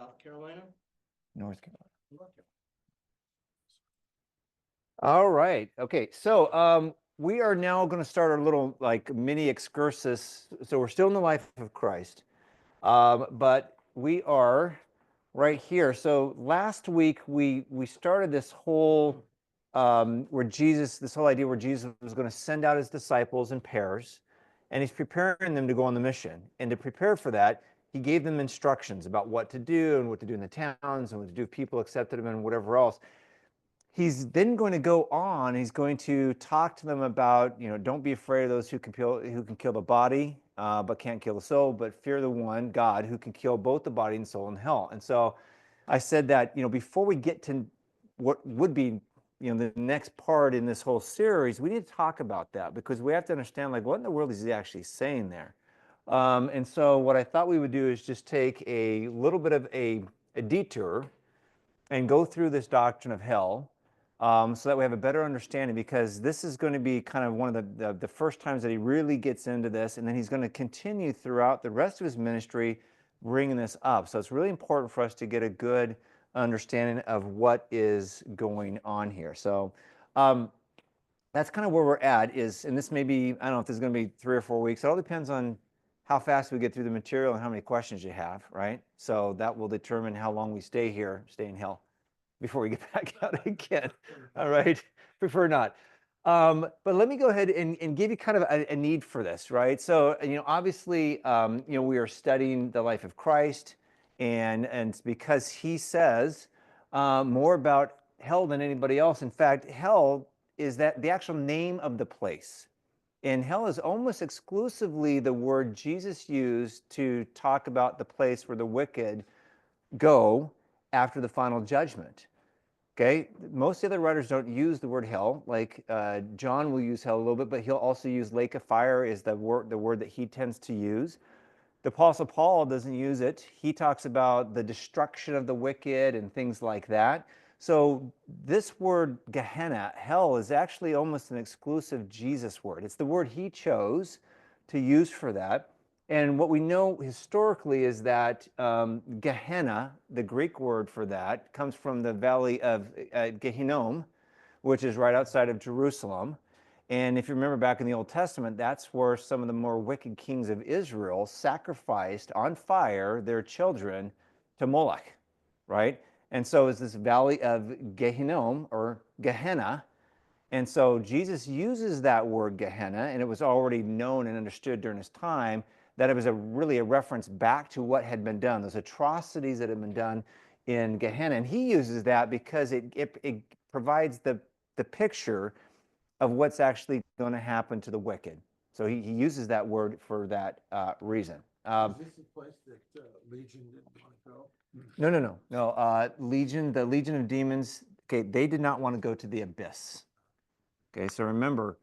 South Carolina? North Carolina. North Carolina. All right. Okay. So we are now going to start our little like mini excursus. So we're still in the life of Christ, but we are right here. So last week we started this whole this whole idea where Jesus was going to send out his disciples in pairs, and he's preparing them to go on the mission. And to prepare for that, he gave them instructions about what to do and what to do in the towns and what to do if people accepted him and whatever else. He's then going to go on. He's going to talk to them about, don't be afraid of those who can kill the body, but can't kill the soul, but fear the one, God, who can kill both the body and soul in hell. And so I said that, before we get to what would be, the next part in this whole series, we need to talk about that because we have to understand, like, what in the world is he actually saying there? And so what I thought we would do is just take a little bit of a detour and go through this doctrine of hell, so that we have a better understanding, because this is going to be kind of one of the first times that he really gets into this, and then he's going to continue throughout the rest of his ministry bringing this up. So it's really important for us to get a good understanding of what is going on here. So that's kind of where we're at and this may be, I don't know if this is going to be 3 or 4 weeks. It all depends on how fast we get through the material and how many questions you have, right? So that will determine how long we stay in hell, before we get back out again. All right, prefer not. But let me go ahead and give you kind of a need for this, right? So, obviously, we are studying the life of Christ, and because he says more about hell than anybody else. In fact, hell is that the actual name of the place. And hell is almost exclusively the word Jesus used to talk about the place where the wicked go after the final judgment. Okay, most of the other writers don't use the word hell. Like John will use hell a little bit, but he'll also use lake of fire is the word that he tends to use. The Apostle Paul doesn't use it. He talks about the destruction of the wicked and things like that. So this word Gehenna, hell, is actually almost an exclusive Jesus word. It's the word he chose to use for that. And what we know historically is that Gehenna, the Greek word for that, comes from the valley of Gehinnom, which is right outside of Jerusalem. And if you remember back in the Old Testament, that's where some of the more wicked kings of Israel sacrificed on fire their children to Moloch, right? And so is this valley of Gehinnom or Gehenna. And so Jesus uses that word Gehenna, and it was already known and understood during his time that it was really a reference back to what had been done, those atrocities that had been done in Gehenna. And he uses that because it provides the picture of what's actually going to happen to the wicked. So he uses that word for that reason. Is this the place that Legion didn't want to go? No. The Legion of Demons, okay, they did not want to go to the abyss. Okay, so remember,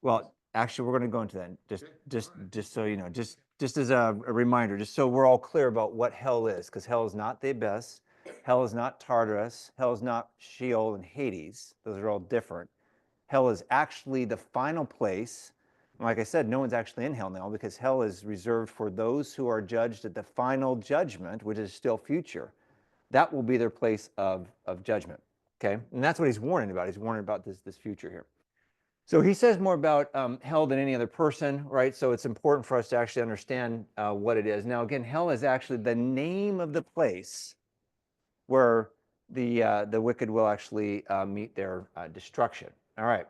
well, actually, we're going to go into that just so you know, just as a reminder, just so we're all clear about what hell is, because hell is not the abyss, hell is not Tartarus, hell is not Sheol and Hades. Those are all different. Hell is actually the final place. Like I said, no one's actually in hell now because hell is reserved for those who are judged at the final judgment, which is still future. That will be their place of judgment. Okay, and that's what he's warning about. He's warning about this future here. So he says more about hell than any other person, right? So it's important for us to actually understand what it is. Now, again, hell is actually the name of the place where the wicked will actually meet their destruction. All right.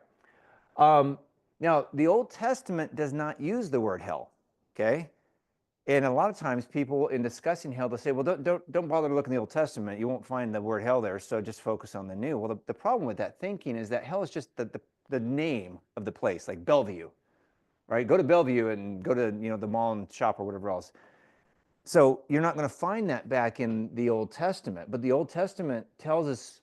Now, the Old Testament does not use the word hell, okay? And a lot of times people, in discussing hell, they'll say, well, don't bother to look in the Old Testament. You won't find the word hell there, so just focus on the New. Well, the problem with that thinking is that hell is just the name of the place, like Bellevue, right? Go to Bellevue and go to the mall and shop or whatever else. So you're not going to find that back in the Old Testament, but the Old Testament tells us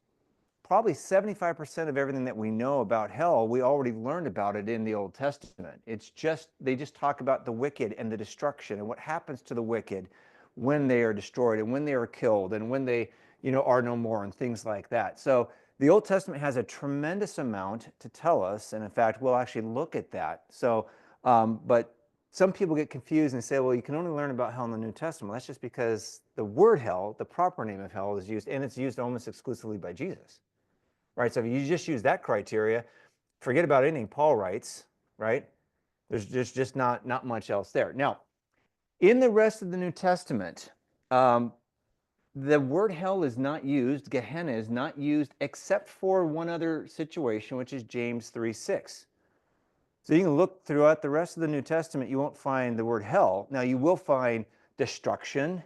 probably 75% of everything that we know about hell, we already learned about it in the Old Testament. It's just, they just talk about the wicked and the destruction and what happens to the wicked when they are destroyed and when they are killed and when they, are no more and things like that. So the Old Testament has a tremendous amount to tell us. And in fact, we'll actually look at that. So, but some people get confused and say, well, you can only learn about hell in the New Testament. Well, that's just because the word hell, the proper name of hell, is used, and it's used almost exclusively by Jesus, right? So if you just use that criteria, forget about anything Paul writes, right? There's just not much else there. Now, in the rest of the New Testament, the word hell is not used, Gehenna is not used, except for one other situation, which is James 3:6. So you can look throughout the rest of the New Testament, you won't find the word hell. Now you will find destruction,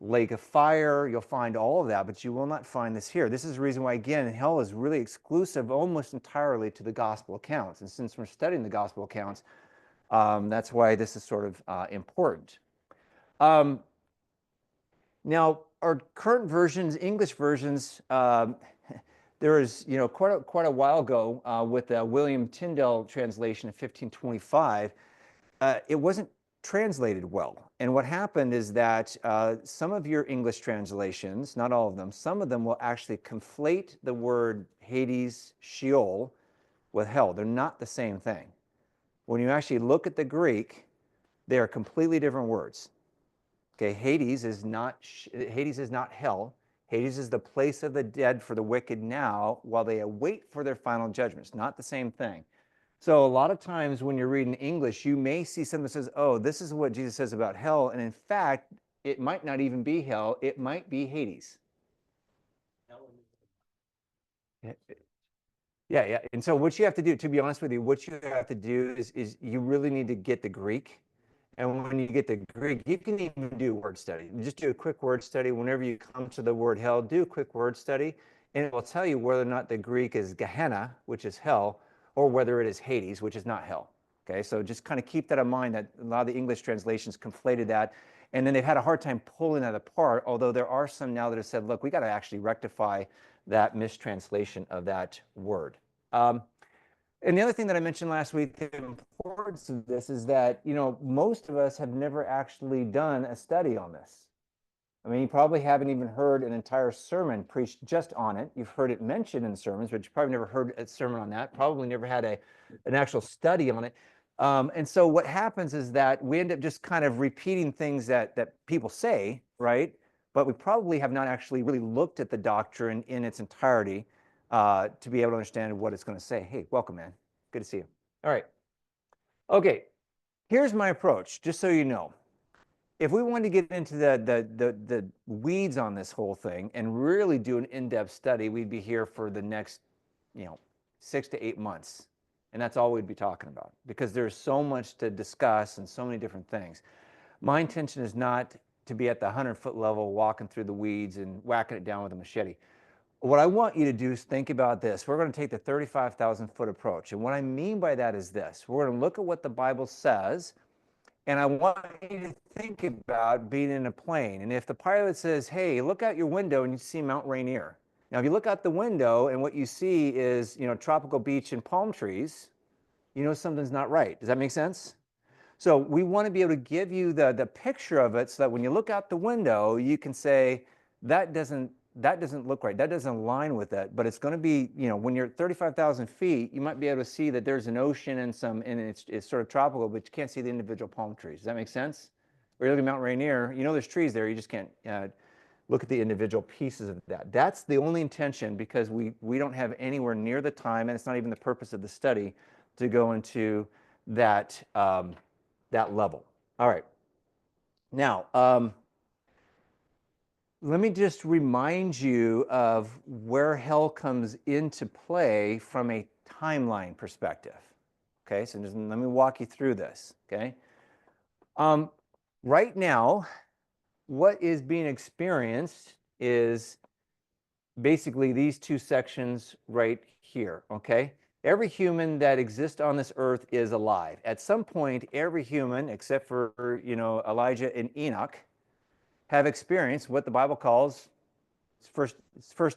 lake of fire, you'll find all of that, but you will not find this here. This is the reason why, again, hell is really exclusive almost entirely to the gospel accounts. And since we're studying the gospel accounts, that's why this is sort of important. Now, our current versions, English versions, there is, quite a while ago with the William Tyndale translation of 1525, it wasn't translated well. And what happened is that some of your English translations, not all of them, some of them will actually conflate the word Hades, Sheol, with hell. They're not the same thing. When you actually look at the Greek, they are completely different words. Okay, Hades is not hell. Hades is the place of the dead for the wicked now while they await for their final judgments. Not the same thing. So a lot of times when you're reading English, you may see something that says, oh, this is what Jesus says about hell. And in fact, it might not even be hell. It might be Hades. Yeah. And so what you have to do, to be honest with you, what you have to do is you really need to get the Greek. And when you get the Greek, you can even do word study. Just do a quick word study. Whenever you come to the word hell, do a quick word study, and it will tell you whether or not the Greek is Gehenna, which is hell, or whether it is Hades, which is not hell. Okay, so just kind of keep that in mind that a lot of the English translations conflated that, and then they've had a hard time pulling that apart, although there are some now that have said, look, we got to actually rectify that mistranslation of that word. And the other thing that I mentioned last week, the importance of this is that, most of us have never actually done a study on this. I mean, you probably haven't even heard an entire sermon preached just on it. You've heard it mentioned in sermons, but you probably never heard a sermon on that, probably never had an actual study on it. And so what happens is that we end up just kind of repeating things that people say, right? But we probably have not actually really looked at the doctrine in its entirety to be able to understand what it's going to say. Hey, welcome, man. Good to see you. All right. Okay. Here's my approach, just so you know. If we wanted to get into the weeds on this whole thing and really do an in-depth study, we'd be here for the next, 6 to 8 months. And that's all we'd be talking about because there's so much to discuss and so many different things. My intention is not to be at the 100-foot level walking through the weeds and whacking it down with a machete. What I want you to do is think about this. We're going to take the 35,000-foot approach. And what I mean by that is this. We're going to look at what the Bible says, and I want you to think about being in a plane. And if the pilot says, hey, look out your window and you see Mount Rainier. Now, if you look out the window and what you see is, tropical beach and palm trees, something's not right. Does that make sense? So we want to be able to give you the picture of it so that when you look out the window, you can say, that doesn't look right. That doesn't align with it. But it's going to be, when you're at 35,000 feet, you might be able to see that there's an ocean and it's sort of tropical, but you can't see the individual palm trees. Does that make sense? Or you look at Mount Rainier, there's trees there. You just can't look at the individual pieces of that. That's the only intention because we don't have anywhere near the time, and it's not even the purpose of the study to go into that level. All right. Now, let me just remind you of where hell comes into play from a timeline perspective. Okay, so just let me walk you through this. Okay, right now, what is being experienced is basically these two sections right here. Okay, every human that exists on this earth is alive. At some point, every human, except for Elijah and Enoch, have experienced what the Bible calls first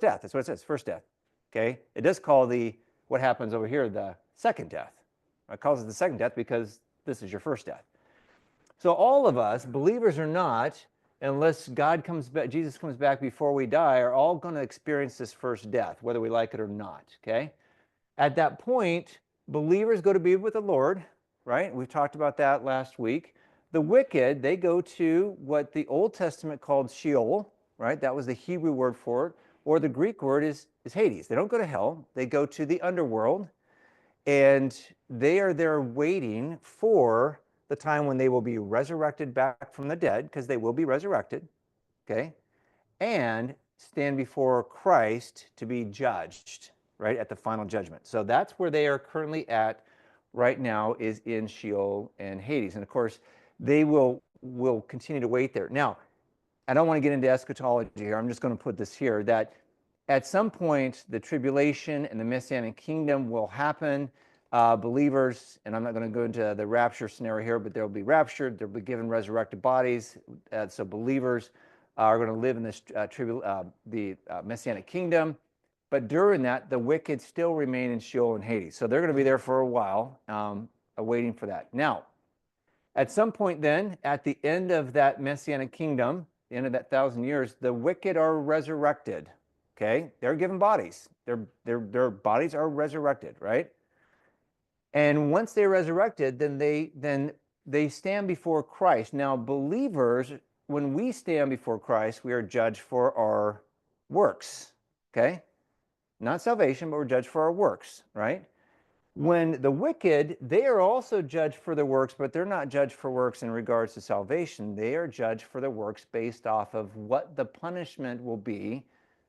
death. That's what it says, first death. Okay? It does call what happens over here the second death. It calls it the second death because this is your first death. So all of us, believers or not, unless Jesus comes back before we die, are all going to experience this first death, whether we like it or not. Okay? At that point, believers go to be with the Lord, right? We've talked about that last week. The wicked, they go to what the Old Testament called Sheol, right? That was the Hebrew word for it, or the Greek word is Hades. They don't go to hell, they go to the underworld, and they are there waiting for the time when they will be resurrected back from the dead, because they will be resurrected, okay? And stand before Christ to be judged, right, at the final judgment. So that's where they are currently at right now, is in Sheol and Hades. And of course, they will continue to wait there. Now, I don't want to get into eschatology here. I'm just going to put this here, that at some point, the tribulation and the Messianic kingdom will happen. Believers, and I'm not going to go into the rapture scenario here, but they'll be raptured. They'll be given resurrected bodies. So believers are going to live in this Messianic kingdom. But during that, the wicked still remain in Sheol and Hades. So they're going to be there for a while, awaiting for that. Now, at some point then, at the end of that Messianic kingdom, the end of that 1,000 years, the wicked are resurrected. Okay, they're given bodies. Their bodies are resurrected, right? And once they're resurrected, then they stand before Christ. Now, believers, when we stand before Christ, we are judged for our works. Okay, not salvation, but we're judged for our works, right? When the wicked, they are also judged for their works, but they're not judged for works in regards to salvation. They are judged for their works based off of what the punishment will be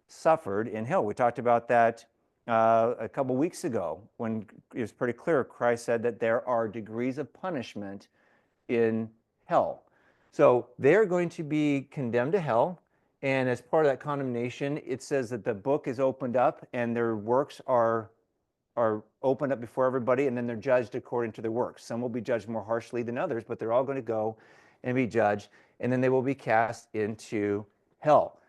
suffered in hell. We talked about that a couple weeks ago, when it was pretty clear. Christ said that there are degrees of punishment in hell. So they're going to be condemned to hell. And as part of that condemnation, it says that the book is opened up and their works are opened up before everybody, and then they're judged according to their works. Some will be judged more harshly than others, but they're all going to go and be judged, and then they will be cast into hell.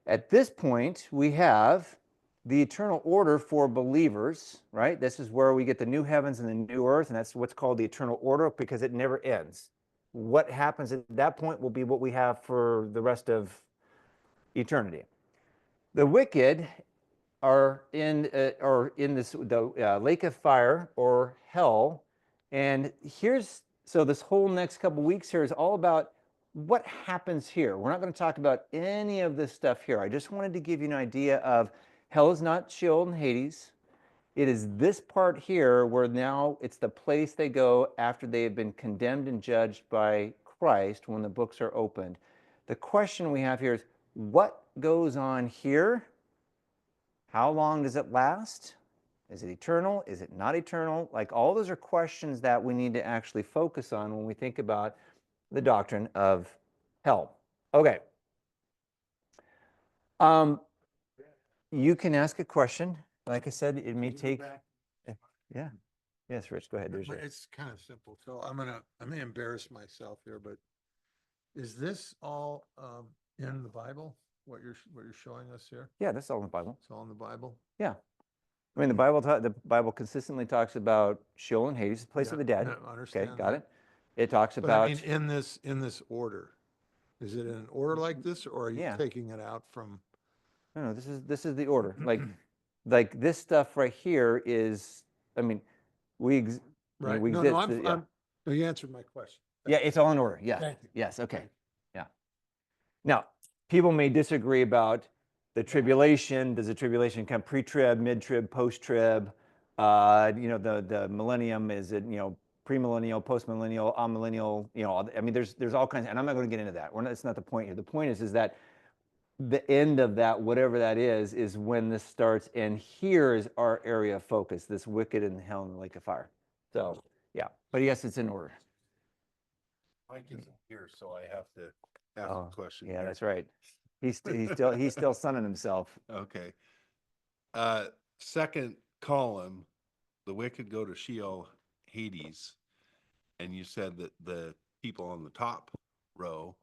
At this point, we have the eternal order for believers, right? This is where we get the new heavens and the new earth, and that's what's called the eternal order, because it never ends. What happens at that point will be what we have for the rest of eternity. The wicked are in the lake of fire, or hell. And so this whole next couple weeks here is all about what happens here. We're not going to talk about any of this stuff here. I just wanted to give you an idea of hell is not Sheol and Hades. It is this part here where now it's the place they go after they have been condemned and judged by Christ, when the books are opened. The question we have here is, what goes on here? How long does it last? Is it eternal? Is it not eternal? Like, all those are questions that we need to actually focus on when we think about the doctrine of hell. Okay. You can ask a question. Like I said, it may take. Yeah. Yes, Rich, go ahead. It's kind of simple. So I may embarrass myself here, but is this all in the Bible? What you're showing us here? Yeah, that's all in the Bible. It's all in the Bible? Yeah. I mean, the Bible consistently talks about Sheol and Hades, the place of the dead. No, I understand Okay, got that. it. It talks But about. I mean, in this order, is it in an order like this, or are you Yeah. taking it out from? No, this is the order. Like this stuff right here is, I mean, Right. we No, exist. Yeah. no, you answered my question. Yeah, it's all in order. Yeah. Thank you. Yes. Okay. Yeah. Now, people may disagree about the tribulation. Does the tribulation come pre-trib, mid-trib, post-trib? The millennium, is it, premillennial, postmillennial, amillennial? I mean, there's all kinds, and I'm not going to get into that. It's not the point here. The point is that the end of that, whatever that is when this starts. And here is our area of focus: this wicked in hell and the lake of fire. So, yeah. But yes, it's in order. Mike isn't here, so I have to ask Oh, a question. yeah, here. that's right. He's still sunning himself. Okay. Second column, the wicked go to Sheol, Hades, and you said that the people on the top row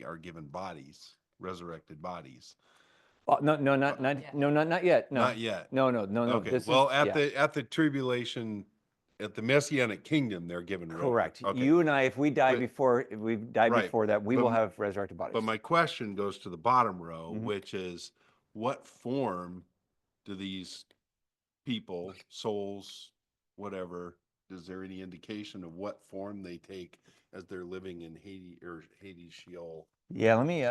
are given bodies, resurrected bodies. Oh, not yet. No. Not yet. No. Okay. This Well, is, at the tribulation, at the Messianic kingdom, they're given. correct. Okay. You and I, if we die But- before that, we But- will have resurrected bodies. But my question goes to the bottom row, Mhm. which is, what form do these people, souls, whatever, is there any indication of what form they take as they're living in Hades, Sheol? Yeah, let me.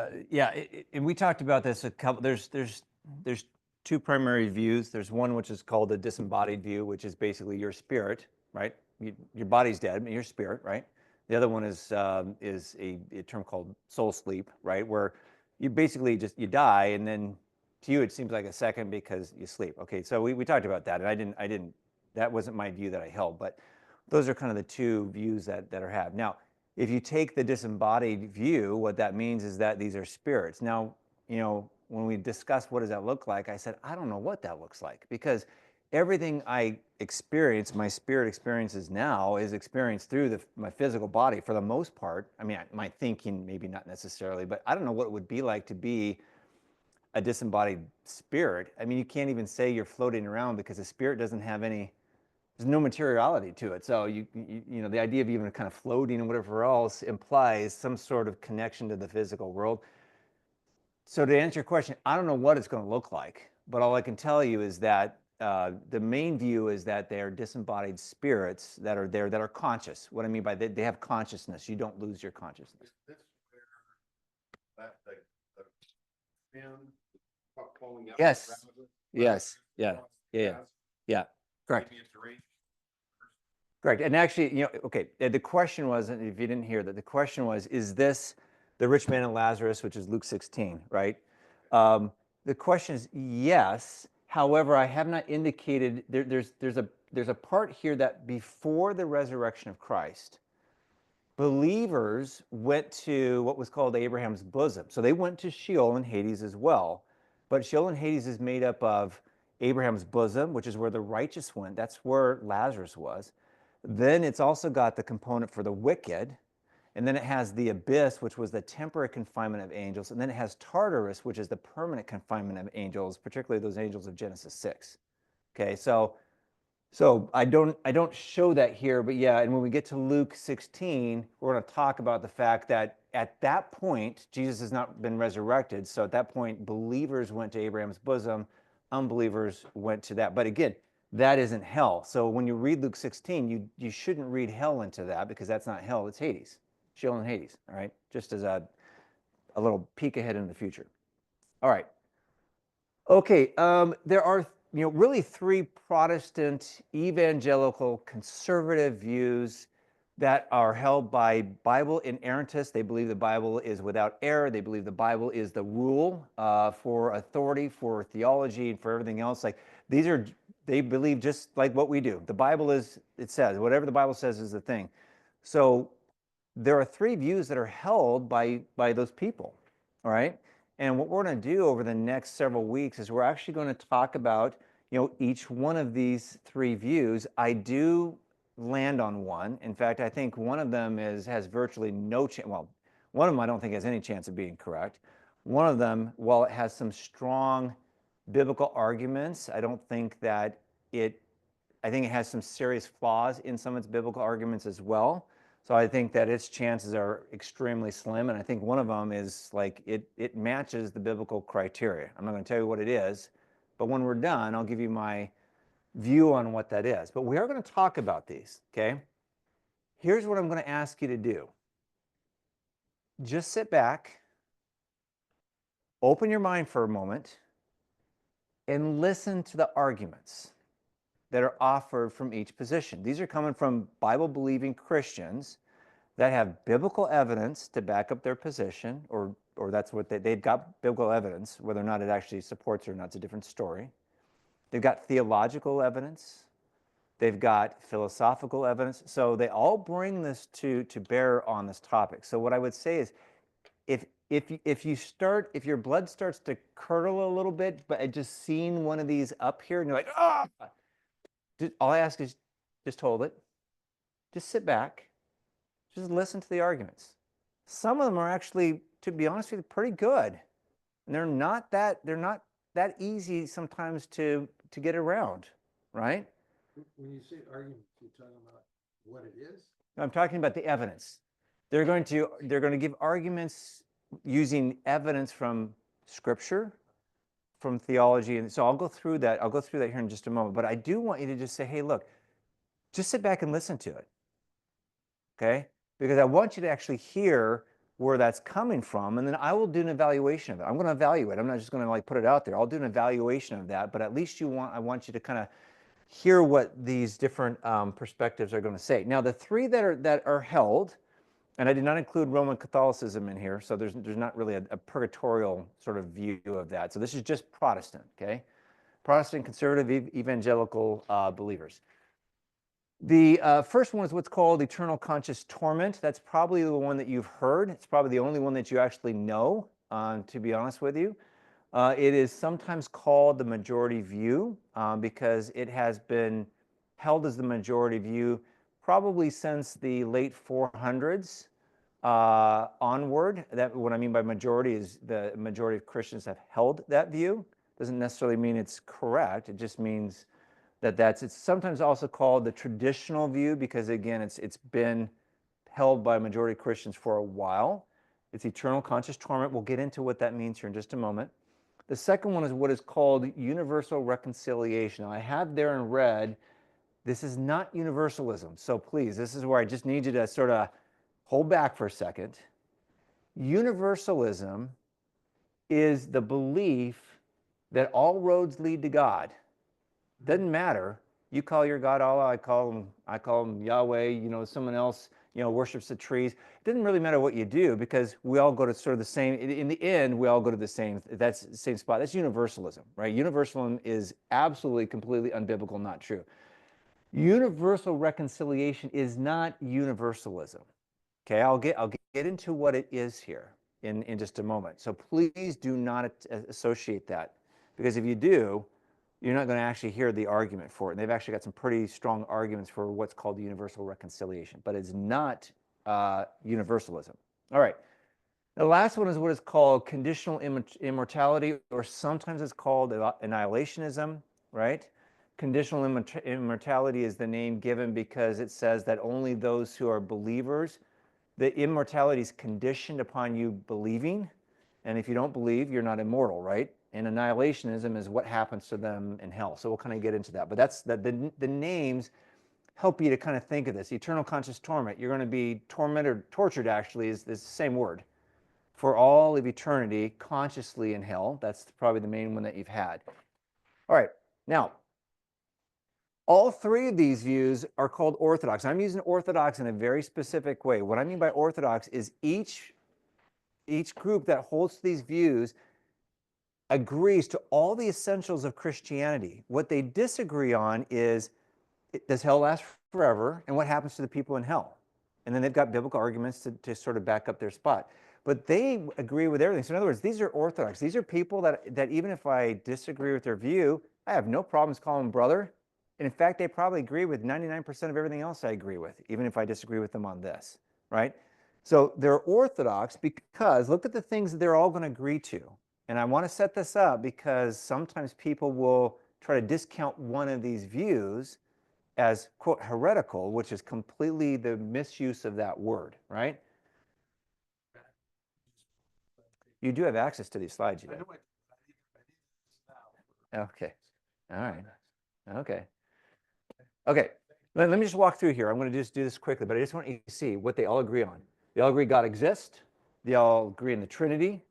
And we talked about this a couple. There's two primary views. There's one which is called the disembodied view, which is basically your spirit, right? Your body's dead, but your spirit, right? The other one is a term called soul sleep, right? Where you basically just you die, and then to you it seems like a second because you sleep. Okay, so we talked about that, and I didn't. That wasn't my view that I held, but those are kind of the two views that are had now. If you take the disembodied view, what that means is that these are spirits. Now, when we discussed what does that look like, I said, I don't know what that looks like, because everything I experience, my spirit experiences now, is experienced through my physical body for the most part. I mean, my thinking, maybe not necessarily, but I don't know what it would be like to be a disembodied spirit. I mean, you can't even say you're floating around because the spirit doesn't have any, there's no materiality to it. So the idea of even kind of floating and whatever else implies some sort of connection to the physical world. So to answer your question, I don't know what it's going to look like, but all I can tell you is that the main view is that they're disembodied spirits that are there, that are conscious. What I mean by that, they have consciousness. You don't lose your consciousness. Is this where the fin pulling up Yes. around it? Yes. Yeah. Yeah. Correct. Maybe it's arranged. Correct. And actually, okay, the question was, and if you didn't hear that, the question was, is this the rich man and Lazarus, which is Luke 16, right? The question is yes. However, I have not indicated, there's a part here that before the resurrection of Christ, believers went to what was called Abraham's bosom. So they went to Sheol and Hades as well. But Sheol and Hades is made up of Abraham's bosom, which is where the righteous went. That's where Lazarus was. Then it's also got the component for the wicked. And then it has the abyss, which was the temporary confinement of angels. And then it has Tartarus, which is the permanent confinement of angels, particularly those angels of Genesis 6. Okay, so I don't show that here, but yeah, and when we get to Luke 16, we're going to talk about the fact that at that point, Jesus has not been resurrected. So at that point, believers went to Abraham's bosom, unbelievers went to that. But again, that isn't hell. So when you read Luke 16, you shouldn't read hell into that, because that's not hell, it's Hades. Sheol and Hades, all right? Just as a little peek ahead in the future. All right. Okay, there are really three Protestant evangelical conservative views that are held by Bible inerrantists. They believe the Bible is without error. They believe the Bible is the rule for authority, for theology, and for everything else. Like they believe just like what we do. The Bible is, it says, whatever the Bible says is the thing. So there are three views that are held by those people, all right? And what we're going to do over the next several weeks is we're actually going to talk about, each one of these three views. I do land on one. In fact, I think one of them has virtually no chance. Well, one of them I don't think has any chance of being correct. One of them, while it has some strong biblical arguments, I don't think that I think it has some serious flaws in some of its biblical arguments as well. So I think that its chances are extremely slim, and I think one of them is like it matches the biblical criteria. I'm not going to tell you what it is, but when we're done, I'll give you my view on what that is. But we are going to talk about these, okay? Here's what I'm going to ask you to do. Just sit back, open your mind for a moment, and listen to the arguments that are offered from each position. These are coming from Bible-believing Christians that have biblical evidence to back up their position, or that's what they've got biblical evidence. Whether or not it actually supports or not, it's a different story. They've got theological evidence. They've got philosophical evidence. So they all bring this to bear on this topic. So what I would say is, if your blood starts to curdle a little bit, but just seeing one of these up here, and you're like, ah. All I ask is just hold it. Just sit back. Just listen to the arguments. Some of them are actually, to be honest with you, pretty good. And they're not that easy sometimes to get around, right? When you say arguments, you're talking about what it is? I'm talking about the evidence. They're going to give arguments using evidence from Scripture, from theology, and so I'll go through that. I'll go through that here in just a moment. But I do want you to just say, hey, look, just sit back and listen to it. Okay? Because I want you to actually hear where that's coming from, and then I will do an evaluation of it. I'm going to evaluate. I'm not just going to like put it out there. I'll do an evaluation of that, but at least I want you to kind of hear what these different perspectives are going to say. Now, the three that are held, and I did not include Roman Catholicism in here, so there's not really a purgatorial sort of view of that. So this is just Protestant, okay? Protestant, conservative, evangelical believers. The first one is what's called eternal conscious torment. That's probably the one that you've heard. It's probably the only one that you actually know, to be honest with you. It is sometimes called the majority view because it has been held as the majority view probably since the late 400s onward. That what I mean by majority is the majority of Christians have held that view. Doesn't necessarily mean it's correct. It just means that it's sometimes also called the traditional view because again, it's been held by majority Christians for a while. It's eternal conscious torment. We'll get into what that means here in just a moment. The second one is what is called universal reconciliation. Now, I have there in red, this is not universalism. So please, this is where I just need you to sort of hold back for a second. Universalism is the belief that all roads lead to God. Doesn't matter. You call your God Allah, I call him Yahweh, you know, someone else, you know, worships the trees. It doesn't really matter what you do because we all go to sort of the same, in the end, we all go to the same spot. That's universalism, right? Universalism is absolutely, completely unbiblical, not true. Universal reconciliation is not universalism. Okay, I'll get into what it is here in just a moment. So please do not associate that because if you do, you're not going to actually hear the argument for it. And they've actually got some pretty strong arguments for what's called universal reconciliation, but it's not universalism. All right. The last one is what is called conditional immortality, or sometimes it's called annihilationism, right? Conditional immortality is the name given because it says that only those who are believers, the immortality is conditioned upon you believing. And if you don't believe, you're not immortal, right? And annihilationism is what happens to them in hell. So we'll kind of get into that. But that's the names help you to kind of think of this. Eternal conscious torment. You're going to be tormented, or tortured actually is the same word, for all of eternity consciously in hell. That's probably the main one that you've had. All right. Now, all three of these views are called orthodox. I'm using orthodox in a very specific way. What I mean by orthodox is each group that holds these views agrees to all the essentials of Christianity. What they disagree on is, does hell last forever? And what happens to the people in hell? And then they've got biblical arguments to sort of back up their spot. But they agree with everything. So in other words, these are orthodox. These are people that even if I disagree with their view, I have no problems calling them brother. And in fact, they probably agree with 99% of everything else I agree with, even if I disagree with them on this, right? So they're orthodox because look at the things that they're all going to agree to. And I want to set this up because sometimes people will try to discount one of these views as, quote, heretical, which is completely the misuse of that word, right? You do have access to these slides, you do. Okay. All right. Okay. Okay. Let me just walk through here. I'm going to just do this quickly, but I just want you to see what they all agree on. They all agree God exists. They all agree in the Trinity.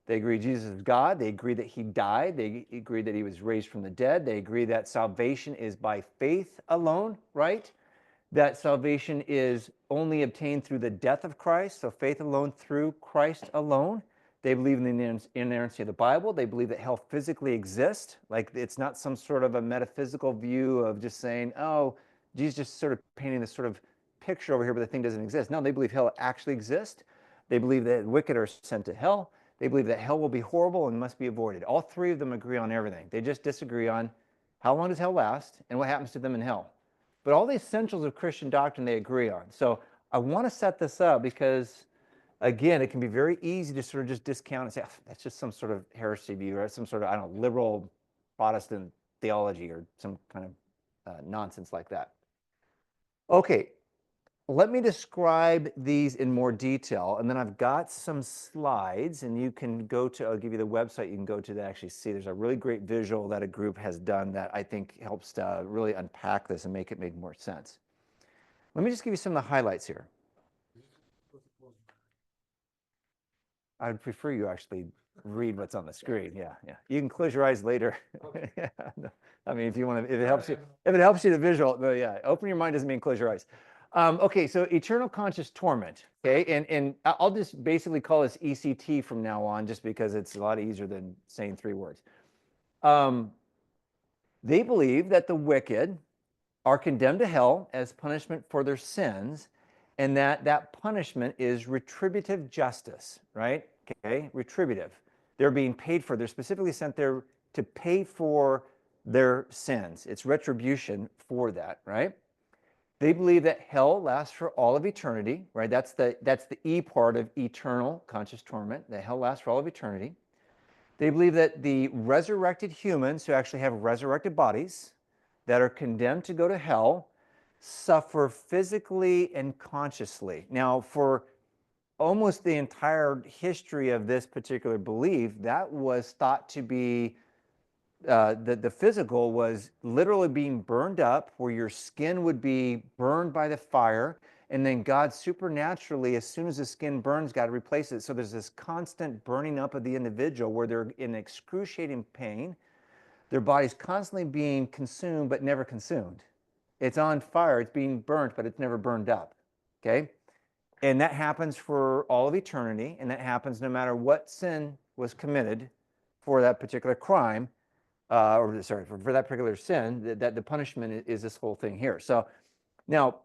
They agree Jesus is God. They agree that he died. They agree that he was raised from the dead. They agree that salvation is by faith alone, right? That salvation is only obtained through the death of Christ, so faith alone through Christ alone. They believe in the inerrancy of the Bible. They believe that hell physically exists. Like it's not some sort of a metaphysical view of just saying, oh, Jesus just sort of painting this sort of picture over here, but the thing doesn't exist. No, they believe hell actually exists. They believe that wicked are sent to hell. They believe that hell will be horrible and must be avoided. All three of them agree on everything. They just disagree on how long does hell last and what happens to them in hell. But all the essentials of Christian doctrine they agree on. So I want to set this up because, again, it can be very easy to sort of just discount and say, oh, that's just some sort of heresy view or some sort of, I don't know, liberal Protestant theology or some kind of nonsense like that. Okay, let me describe these in more detail, and then I've got some slides, and you can go to, I'll give you the website you can go to actually see. There's a really great visual that a group has done that I think helps to really unpack this and make it make more sense. Let me just give you some of the highlights here. I'd prefer you actually read what's on the screen. Yeah, yeah. You can close your eyes later. Yeah, no. I mean, if you want to, if it helps you to visual, no, yeah. Open your mind doesn't mean close your eyes. Okay, so eternal conscious torment. Okay, and I'll just basically call this ECT from now on, just because it's a lot easier than saying 3 words. They believe that the wicked are condemned to hell as punishment for their sins, and that punishment is retributive justice, right? Okay, retributive. They're being paid for. They're specifically sent there to pay for their sins. It's retribution for that, right? They believe that hell lasts for all of eternity, right? That's the E part of eternal conscious torment, that hell lasts for all of eternity. They believe that the resurrected humans who actually have resurrected bodies that are condemned to go to hell suffer physically and consciously. Now, for almost the entire history of this particular belief, that was thought to be the physical was literally being burned up, where your skin would be burned by the fire, and then God supernaturally, as soon as the skin burns, God replaces it. So there's this constant burning up of the individual where they're in excruciating pain. Their body's constantly being consumed, but never consumed. It's on fire, it's being burnt, but it's never burned up, okay? And that happens for all of eternity, and that happens no matter what sin was committed for that particular crime, for that particular sin, that the punishment is this whole thing here. So now,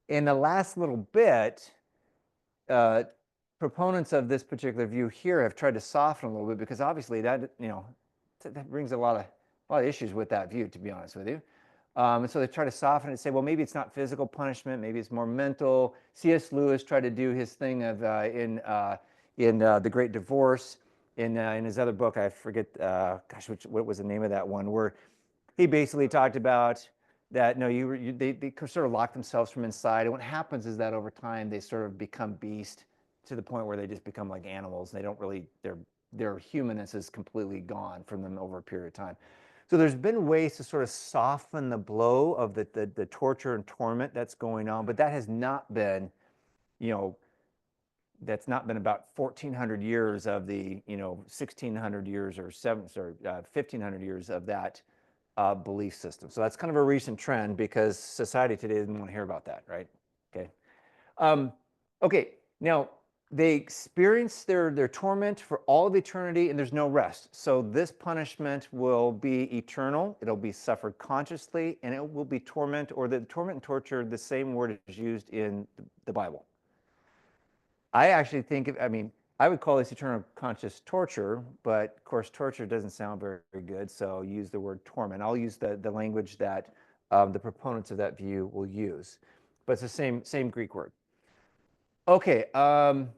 in the last little bit, proponents of this particular view here have tried to soften a little bit, because obviously that brings a lot of issues with that view, to be honest with you. And so they try to soften it and say, well, maybe it's not physical punishment, maybe it's more mental. C.S. Lewis tried to do his thing of in The Great Divorce. In his other book, I forget, what was the name of that one, where he basically talked about that, no, they sort of lock themselves from inside. And what happens is that over time, they sort of become beast to the point where they just become like animals. And they don't really, their humanness is completely gone from them over a period of time. So there's been ways to sort of soften the blow of the torture and torment that's going on, but that has not been, that's not been about 1,400 years of the, 1,600 years or 1,500 years of that belief system. So that's kind of a recent trend, because society today doesn't want to hear about that, right? Okay. Okay. Now, they experience their torment for all of eternity, and there's no rest. So this punishment will be eternal. It'll be suffered consciously, and it will be torment, or the torment and torture, the same word is used in the Bible. I actually think, I would call this eternal conscious torture, but of course, torture doesn't sound very, very good, so use the word torment. I'll use the language that the proponents of that view will use, but it's the same Greek word. Okay, the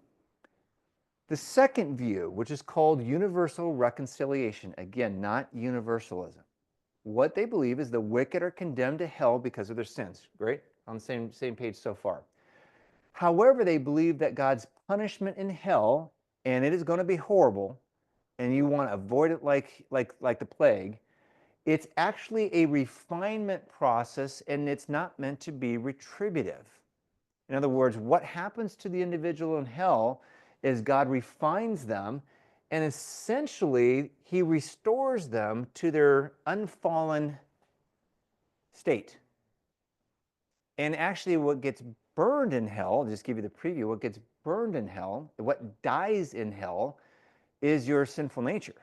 second view, which is called universal reconciliation, again, not universalism. What they believe is the wicked are condemned to hell because of their sins. Great, on the same page so far. However, they believe that God's punishment in hell, and it is going to be horrible, and you want to avoid it like the plague, it's actually a refinement process, and it's not meant to be retributive. In other words, what happens to the individual in hell is God refines them, and essentially he restores them to their unfallen state. And actually what gets burned in hell, I'll just give you the preview, what gets burned in hell, what dies in hell, is your sinful nature.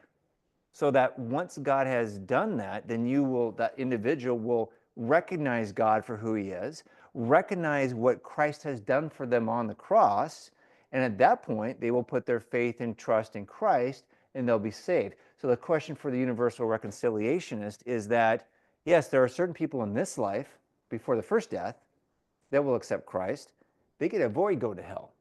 So that once God has done that, then that individual will recognize God for who he is, recognize what Christ has done for them on the cross, and at that point, they will put their faith and trust in Christ, and they'll be saved. So the question for the universal reconciliationist is that, yes, there are certain people in this life, before the first death, that will accept Christ. They get to avoid going to hell.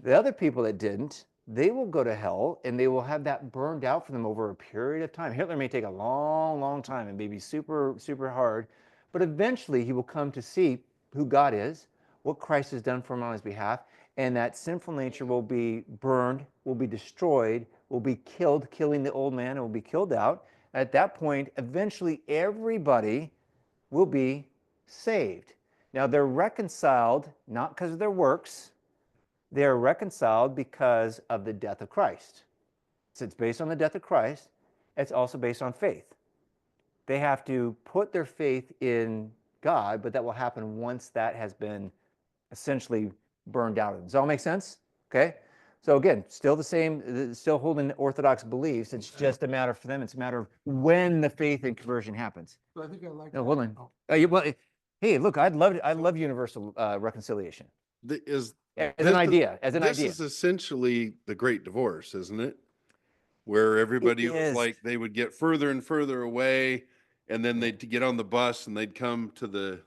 The other people that didn't, they will go to hell, and they will have that burned out for them over a period of time. Hitler may take a long, long time and may be super, super hard, but eventually he will come to see who God is, what Christ has done for him on his behalf, and that sinful nature will be burned, will be destroyed, will be killed, killing the old man, and will be killed out. At that point, eventually everybody will be saved. Now they're reconciled not because of their works, they are reconciled because of the death of Christ. So it's based on the death of Christ, it's also based on faith. They have to put their faith in God, but that will happen once that has been essentially burned out of them. Does that all make sense? Okay. So again, still the same, still holding the Orthodox beliefs. It's just a matter for them. It's a matter of when the faith and conversion happens. But I think I like. No, that. hold on. Oh, Hey, look, I love universal reconciliation Is as this an is- idea. As an this idea. is essentially the Great Divorce, isn't it? Where everybody was is. like, they would get further and further away, and then they'd get on the bus and they'd come to the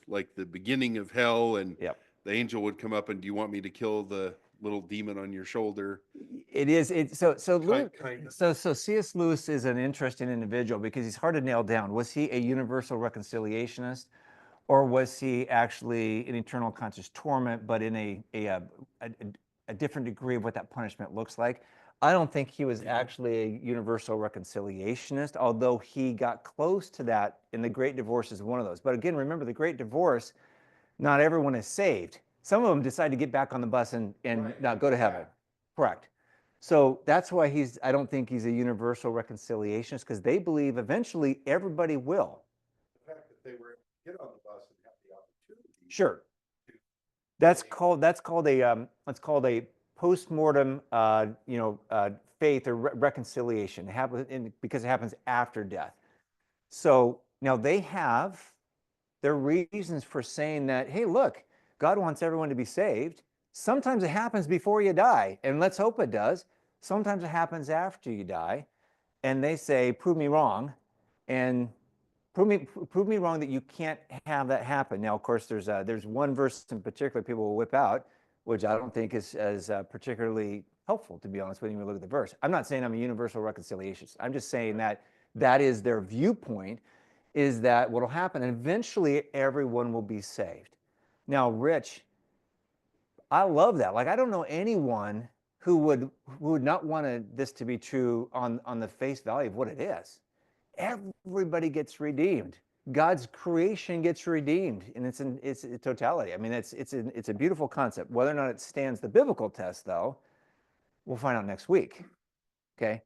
beginning of hell, and Yep. the angel would come up and, do you want me to kill the little demon on your shoulder? It is. Kind of. So C.S. Lewis is an interesting individual because he's hard to nail down. Was he a universal reconciliationist, or was he actually in eternal conscious torment, but in a different degree of what that punishment looks like? I don't think he was actually a universal reconciliationist, although he got close to that. And the Great Divorce is one of those. But again, remember the Great Divorce. Not everyone is saved. Some of them decide to get back on the bus and Right, not go to heaven. back. Correct. So that's why I don't think he's a universal reconciliationist, because they believe eventually everybody will. The fact that they were able to get on the bus and have the opportunity. Sure. That's called a postmortem faith or reconciliation. It happens because it happens after death. So now they have their reasons for saying that, hey, look, God wants everyone to be saved. Sometimes it happens before you die, and let's hope it does. Sometimes it happens after you die, and they say, prove me wrong, and prove me wrong that you can't have that happen. Now, of course, there's one verse in particular people will whip out, which I don't think is particularly helpful, to be honest with you, when you look at the verse. I'm not saying I'm a universal reconciliationist. I'm just saying that is their viewpoint, is that what will happen, and eventually everyone will be saved. Now, Rich, I love that. Like, I don't know anyone who would not want this to be true on the face value of what it is. Everybody gets redeemed. God's creation gets redeemed, and it's a totality. I mean, it's a beautiful concept. Whether or not it stands the biblical test, though, we'll find out next week. Okay,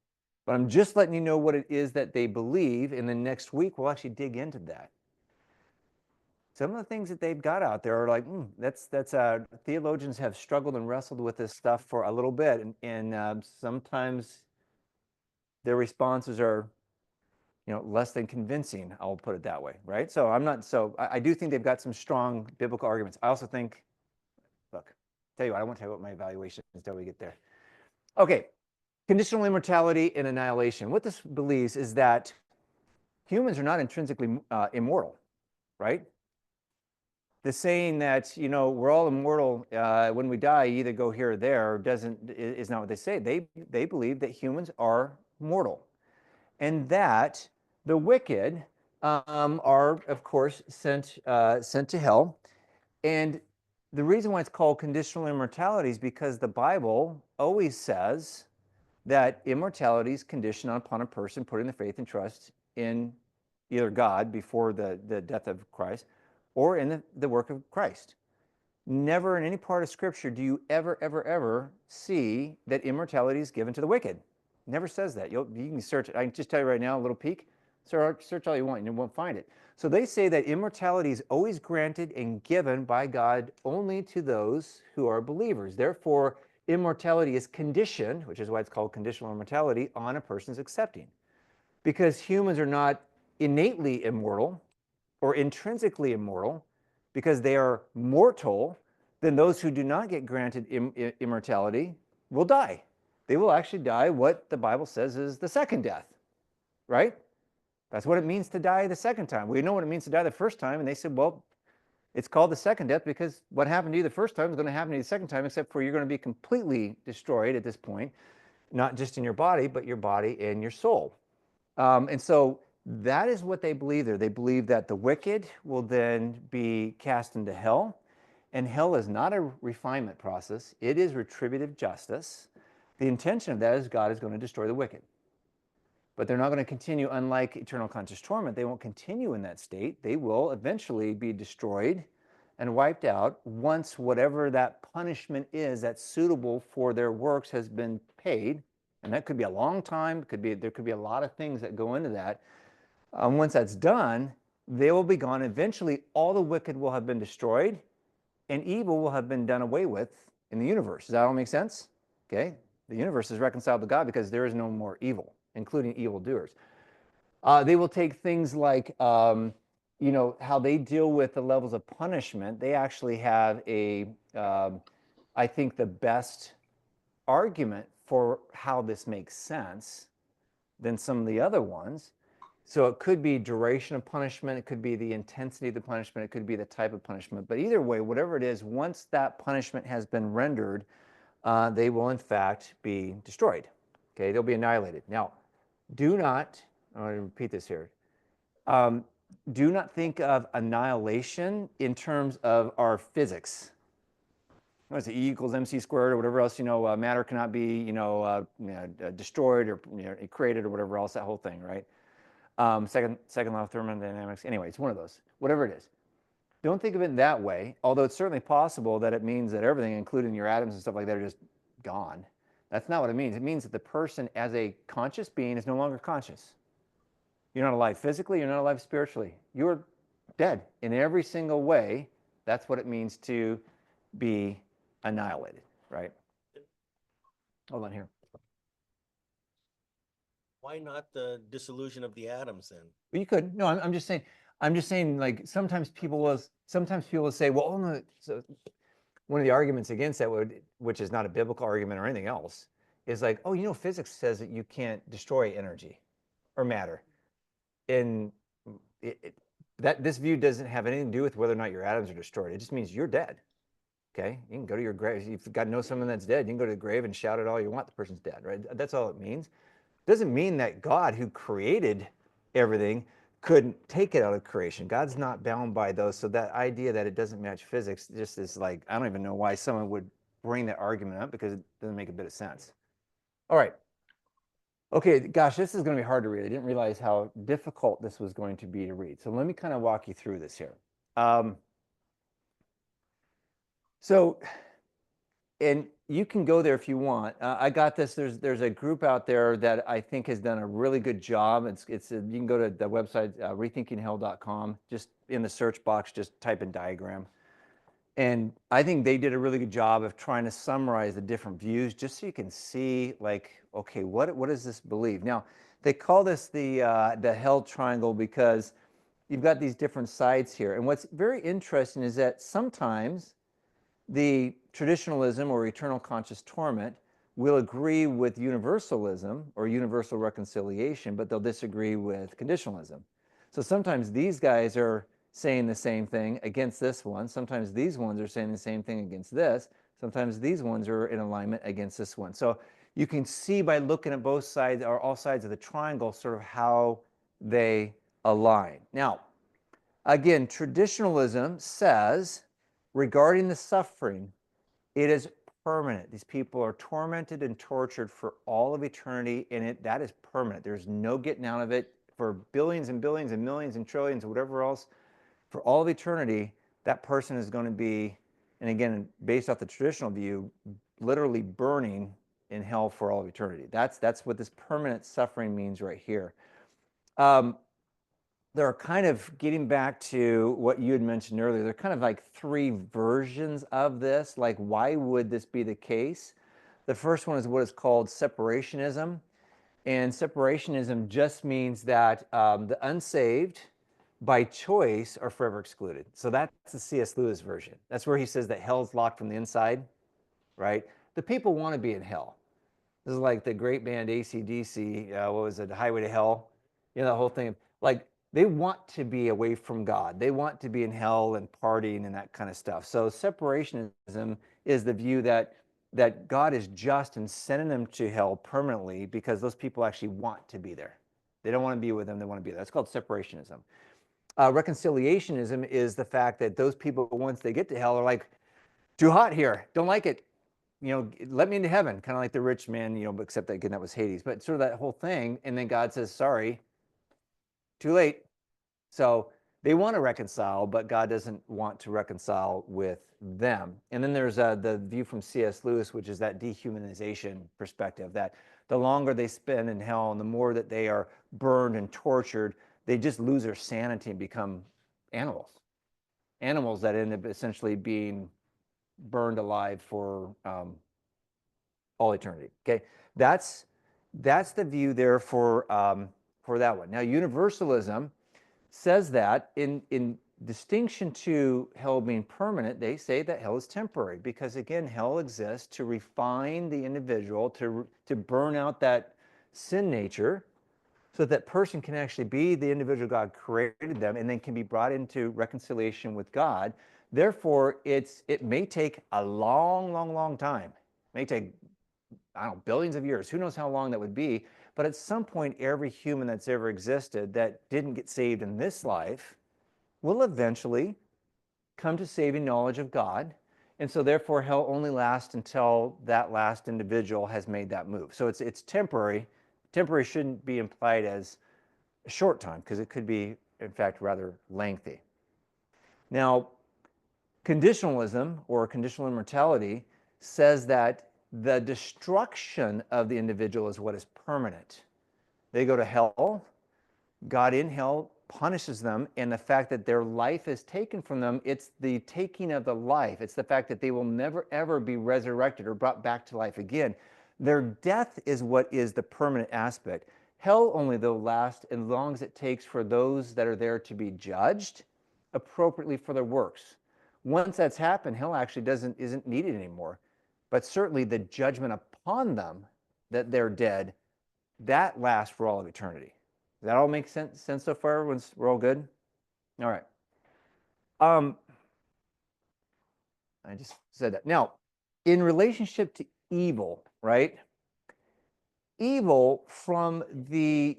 but I'm just letting you know what it is that they believe, and then next week we'll actually dig into that. Some of the things that they've got out there are like, theologians have struggled and wrestled with this stuff for a little bit, and sometimes their responses are, less than convincing. I'll put it that way, right? So I do think they've got some strong biblical arguments. I also think, look, tell you what, I won't tell you what my evaluation is until we get there. Okay, conditional immortality and annihilation. What this believes is that humans are not intrinsically immortal, right? The saying that, we're all immortal, when we die, you either go here or there, is not what they say. They believe that humans are mortal, and that the wicked are, of course, sent to hell. And the reason why it's called conditional immortality is because the Bible always says that immortality is conditioned upon a person putting their faith and trust in either God before the death of Christ, or in the work of Christ. Never in any part of Scripture do you ever see that immortality is given to the wicked. Never says that. You can search it. I can just tell you right now, a little peek. Search all you want, and you won't find it. So they say that immortality is always granted and given by God only to those who are believers. Therefore, immortality is conditioned, which is why it's called conditional immortality, on a person's accepting. Because humans are not innately immortal or intrinsically immortal, because they are mortal, then those who do not get granted immortality will die. They will actually die what the Bible says is the second death, right? That's what it means to die the second time. We know what it means to die the first time, and they said, well, it's called the second death because what happened to you the first time is going to happen to you the second time, except for you're going to be completely destroyed at this point, not just in your body, but your body and your soul. And so that is what they believe there. They believe that the wicked will then be cast into hell, and hell is not a refinement process. It is retributive justice. The intention of that is God is going to destroy the wicked. But they're not going to continue, unlike eternal conscious torment, they won't continue in that state. They will eventually be destroyed and wiped out once whatever that punishment is that's suitable for their works has been paid. And that could be a long time. There could be a lot of things that go into that. Once that's done, they will be gone. Eventually, all the wicked will have been destroyed, and evil will have been done away with in the universe. Does that all make sense? Okay. The universe is reconciled to God because there is no more evil, including evildoers. They will take things like, how they deal with the levels of punishment. They actually have I think, the best argument for how this makes sense than some of the other ones. So it could be duration of punishment, it could be the intensity of the punishment, it could be the type of punishment. But either way, whatever it is, once that punishment has been rendered, they will in fact be destroyed. Okay, they'll be annihilated. Now, do not, I'm going to repeat this here. Do not think of annihilation in terms of our physics. What is it, E equals mc squared or whatever else, matter cannot be, destroyed or created or whatever else, that whole thing, right? Second law of thermodynamics. Anyway, it's one of those, whatever it is. Don't think of it in that way, although it's certainly possible that it means that everything, including your atoms and stuff like that, are just gone. That's not what it means. It means that the person as a conscious being is no longer conscious. You're not alive physically, you're not alive spiritually. You're dead in every single way. That's what it means to be annihilated, right? Hold on here. Why not the dissolution of the atoms then? Well, you could. No, I'm just saying, like, sometimes people will say, well, oh, no. So one of the arguments against that which is not a biblical argument or anything else, is like, oh, physics says that you can't destroy energy or matter. And this view doesn't have anything to do with whether or not your atoms are destroyed. It just means you're dead. Okay, you can go to your grave. If you've got to know someone that's dead, you can go to the grave and shout it all you want. The person's dead, right? That's all it means. Doesn't mean that God, who created everything, couldn't take it out of creation. God's not bound by those. So that idea that it doesn't match physics just is like, I don't even know why someone would bring that argument up, because it doesn't make a bit of sense. All right. Okay, gosh, this is going to be hard to read. I didn't realize how difficult this was going to be to read. So let me kind of walk you through this here. And you can go there if you want. I got this. There's a group out there that I think has done a really good job. You can go to the website, rethinkinghell.com. Just in the search box, just type in diagram. And I think they did a really good job of trying to summarize the different views, just so you can see, like, okay, what does this believe? Now, they call this the hell triangle because you've got these different sides here. And what's very interesting is that sometimes the traditionalism or eternal conscious torment will agree with universalism or universal reconciliation, but they'll disagree with conditionalism. So sometimes these guys are saying the same thing against this one. Sometimes these ones are saying the same thing against this. Sometimes these ones are in alignment against this one. So you can see by looking at both sides or all sides of the triangle sort of how they align. Now, again, traditionalism says regarding the suffering, it is permanent. These people are tormented and tortured for all of eternity, and that is permanent. There's no getting out of it for billions and billions and millions and trillions and whatever else. For all of eternity, that person is going to be, and again, based off the traditional view, literally burning in hell for all of eternity. That's what this permanent suffering means right here. There are kind of, getting back to what you had mentioned earlier, there are kind of like three versions of this. Like, why would this be the case? The first one is what is called separationism. And separationism just means that the unsaved, by choice, are forever excluded. So that's the C.S. Lewis version. That's where he says that hell's locked from the inside, right? The people want to be in hell. This is like the great band AC/DC, what was it, Highway to Hell? The whole thing. Like, they want to be away from God. They want to be in hell and partying and that kind of stuff. So separationism is the view that God is just and sending them to hell permanently because those people actually want to be there. They don't want to be with them. They want to be there. That's called separationism. Reconciliationism is the fact that those people, once they get to hell, are like, too hot here. Don't like it. Let me into heaven. Kind of like the rich man, except that, again, that was Hades. But sort of that whole thing. And then God says, sorry, too late. So They want to reconcile, but God doesn't want to reconcile with them. And then there's the view from C.S. Lewis, which is that dehumanization perspective, that the longer they spend in hell and the more that they are burned and tortured, they just lose their sanity and become animals. Animals that end up essentially being burned alive for all eternity. Okay, that's the view there for that one. Now, universalism says that in distinction to hell being permanent, they say that hell is temporary because, again, hell exists to refine the individual, to burn out that sin nature so that person can actually be the individual God created them and then can be brought into reconciliation with God. Therefore, it may take a long time. It may take, I don't know, billions of years. Who knows how long that would be? But at some point, every human that's ever existed that didn't get saved in this life will eventually come to saving knowledge of God. And so therefore, hell only lasts until that last individual has made that move. So it's temporary. Temporary shouldn't be implied as a short time because it could be, in fact, rather lengthy. Now, conditionalism or conditional immortality says that the destruction of the individual is what is permanent. They go to hell, God in hell punishes them, and the fact that their life is taken from them, it's the taking of the life. It's the fact that they will never ever be resurrected or brought back to life again. Their death is what is the permanent aspect. Hell only, though, lasts as long as it takes for those that are there to be judged appropriately for their works. Once that's happened, hell actually isn't needed anymore. But certainly the judgment upon them that they're dead, that lasts for all of eternity. Does that all make sense so far? We're all good? All right. I just said that. Now, in relationship to evil, right? Evil from the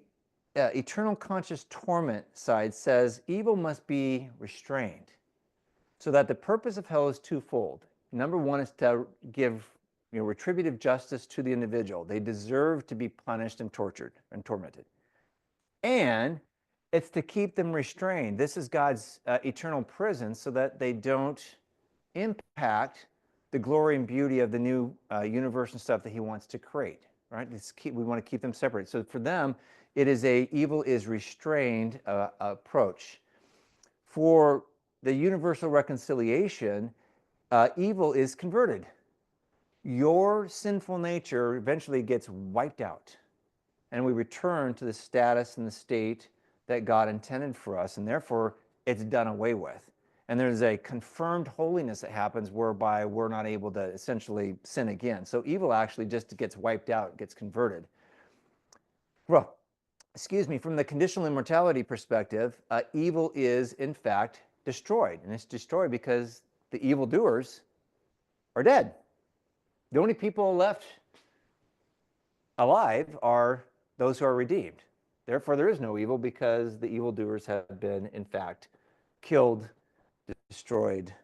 eternal conscious torment side says evil must be restrained. So that the purpose of hell is twofold. Number one is to give retributive justice to the individual. They deserve to be punished and tortured and tormented. And it's to keep them restrained. This is God's eternal prison so that they don't impact the glory and beauty of the new universe and stuff that he wants to create, right? We want to keep them separate. So for them, it is a evil is restrained approach. For the universal reconciliation, evil is converted. Your sinful nature eventually gets wiped out, and we return to the status and the state that God intended for us, and therefore it's done away with. And there's a confirmed holiness that happens whereby we're not able to essentially sin again. So evil actually just gets wiped out, gets converted. Well, from the conditional immortality perspective, evil is in fact destroyed. And it's destroyed because the evildoers are dead. The only people left alive are those who are redeemed. Therefore, there is no evil because the evildoers have been, in fact, killed, destroyed,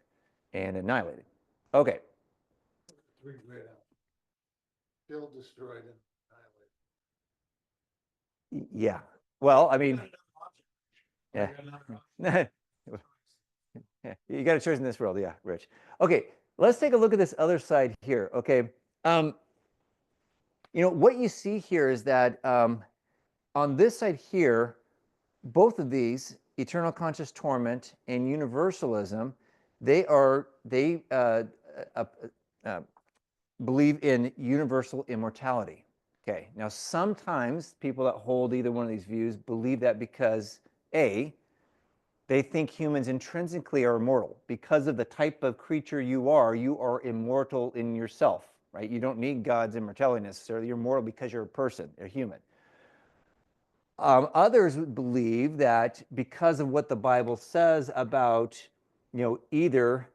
and annihilated. Okay. Three great out. Killed, destroyed, and annihilated. Yeah. Well, I mean, yeah. Yeah, you got a choice in this world, yeah, Rich. Okay, let's take a look at this other side here. Okay, what you see here is that on this side here, both of these, eternal conscious torment and universalism, they believe in universal immortality. Okay, now sometimes people that hold either one of these views believe that because they think humans intrinsically are immortal. Because of the type of creature you are immortal in yourself, right? You don't need God's immortality necessarily. You're mortal because you're a person, a human. Others believe that because of what the Bible says about, either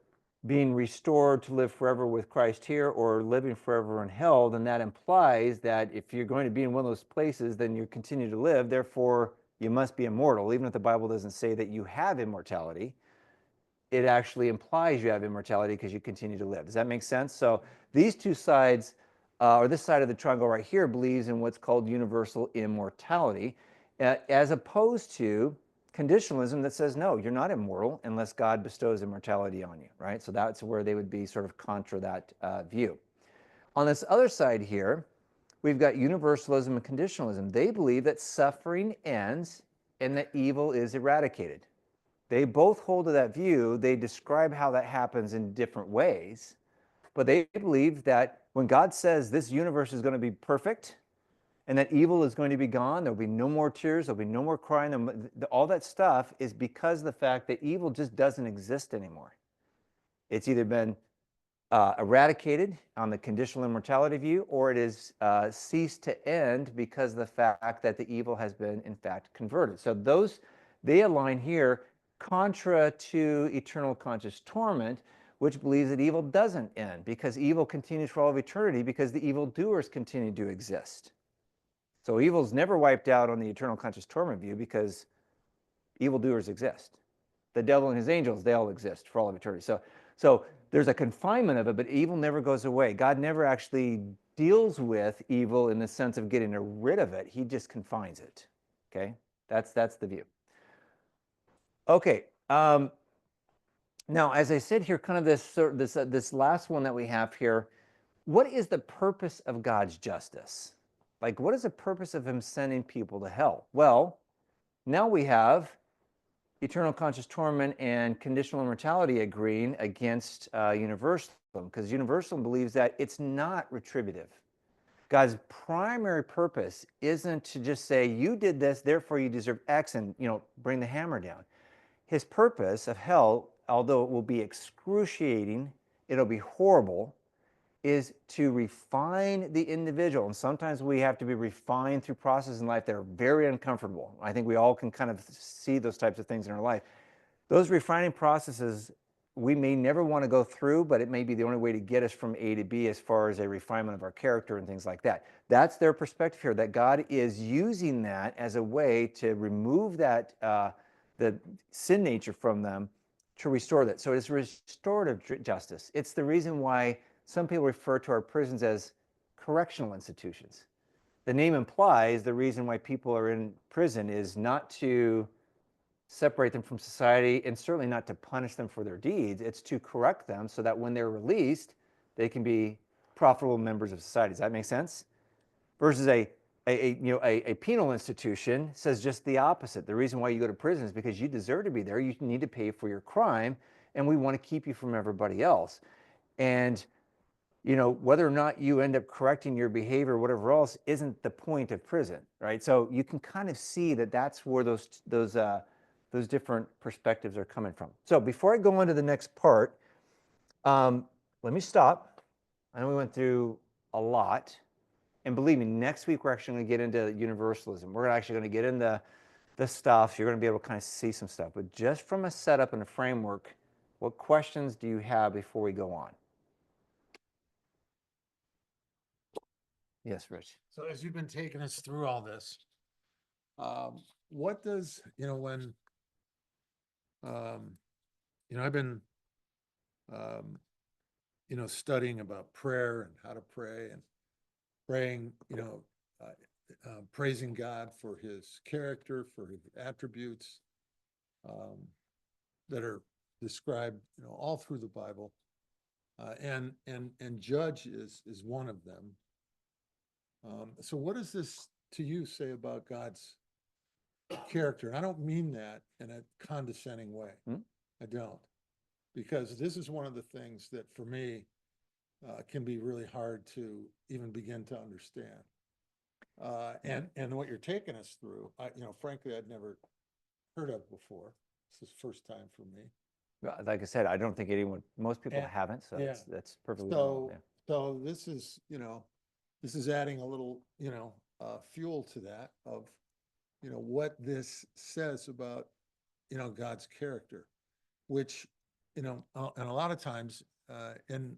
being restored to live forever with Christ here or living forever in hell, then that implies that if you're going to be in one of those places, then you continue to live. Therefore, you must be immortal. Even if the Bible doesn't say that you have immortality, it actually implies you have immortality because you continue to live. Does that make sense? So these two sides, or this side of the triangle right here, believes in what's called universal immortality, as opposed to conditionalism that says, no, you're not immortal unless God bestows immortality on you, right? So that's where they would be sort of contra that view. On this other side here, we've got universalism and conditionalism. They believe that suffering ends and that evil is eradicated. They both hold to that view. They describe how that happens in different ways, but they believe that when God says this universe is going to be perfect and that evil is going to be gone, there'll be no more tears, there'll be no more crying, all that stuff is because of the fact that evil just doesn't exist anymore. It's either been eradicated on the conditional immortality view, or it is ceased to end because of the fact that the evil has been, in fact, converted. So those, they align here contra to eternal conscious torment, which believes that evil doesn't end because evil continues for all of eternity because the evildoers continue to exist. So evil's never wiped out on the eternal conscious torment view because evildoers exist. The devil and his angels, they all exist for all of eternity. So there's a confinement of it, but evil never goes away. God never actually deals with evil in the sense of getting rid of it. He just confines it. Okay, that's the view. Okay. Now, as I said here, kind of this last one that we have here, what is the purpose of God's justice? Like, what is the purpose of him sending people to hell? Well, now we have eternal conscious torment and conditional immortality agreeing against universalism, because universalism believes that it's not retributive. God's primary purpose isn't to just say, you did this, therefore you deserve X, and bring the hammer down. His purpose of hell, although it will be excruciating, it'll be horrible, is to refine the individual. And sometimes we have to be refined through processes in life that are very uncomfortable. I think we all can kind of see those types of things in our life. Those refining processes we may never want to go through, but it may be the only way to get us from A to B as far as a refinement of our character and things like that. That's their perspective here, that God is using that as a way to remove that the sin nature from them, to restore that. So it's restorative justice. It's the reason why some people refer to our prisons as correctional institutions. The name implies the reason why people are in prison is not to separate them from society, and certainly not to punish them for their deeds. It's to correct them so that when they're released, they can be profitable members of society. Does that make sense? Versus a penal institution says just the opposite. The reason why you go to prison is because you deserve to be there. You need to pay for your crime, and we want to keep you from everybody else. And whether or not you end up correcting your behavior or whatever else isn't the point of prison, right? So you can kind of see that that's where those different perspectives are coming from. So before I go on to the next part, let me stop. I know we went through a lot. And believe me, next week we're actually going to get into universalism. We're actually going to get into the stuff. You're going to be able to kind of see some stuff. But just from a setup and a framework, what questions do you have before we go on? Yes, Rich. So as you've been taking us through all this, what does, when, I've been, studying about prayer and how to pray and praying, praising God for his character, for his attributes, that are described, all through the Bible. And judge is one of them. So what does this to you say about God's character? And I don't mean that in a condescending way. I don't. Because this is one of the things that for me can be really hard to even begin to understand. And what you're taking us through, frankly, I'd never heard of before. This is the first time for me. Like I said, I don't think most people haven't, so that's perfectly normal. So this is, this is adding a little, fuel to that of, what this says about, God's character, which, and a lot of times, in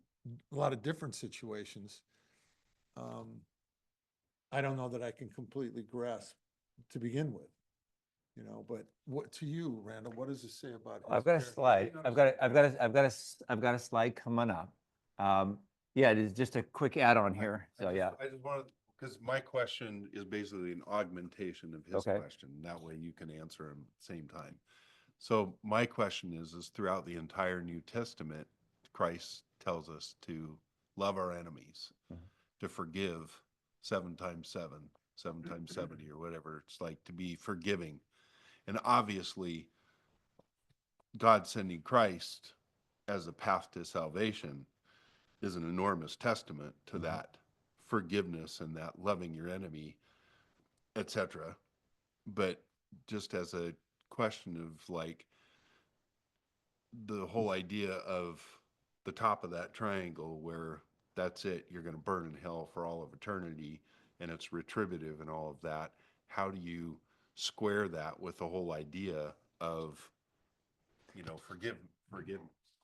a lot of different situations, I don't know that I can completely grasp to begin with, but what to you, Randall, what does it say about? I've got a slide. I've got a slide coming up. Yeah, it is just a quick add-on here. So yeah. I just wanted, Because my question is basically an augmentation of his Okay. question. That way you can answer them at the same time. So my question is throughout the entire New Testament, Christ tells us to love our enemies, Mhm. to forgive 7 times 7, 7 times 70, or whatever. It's like to be forgiving. And obviously, God sending Christ as a path to salvation is an enormous testament to that forgiveness and that loving your enemy, etc. But just as a question of like the whole idea of the top of that triangle where that's it, you're going to burn in hell for all of eternity and it's retributive and all of that. How do you square that with the whole idea of, forgive?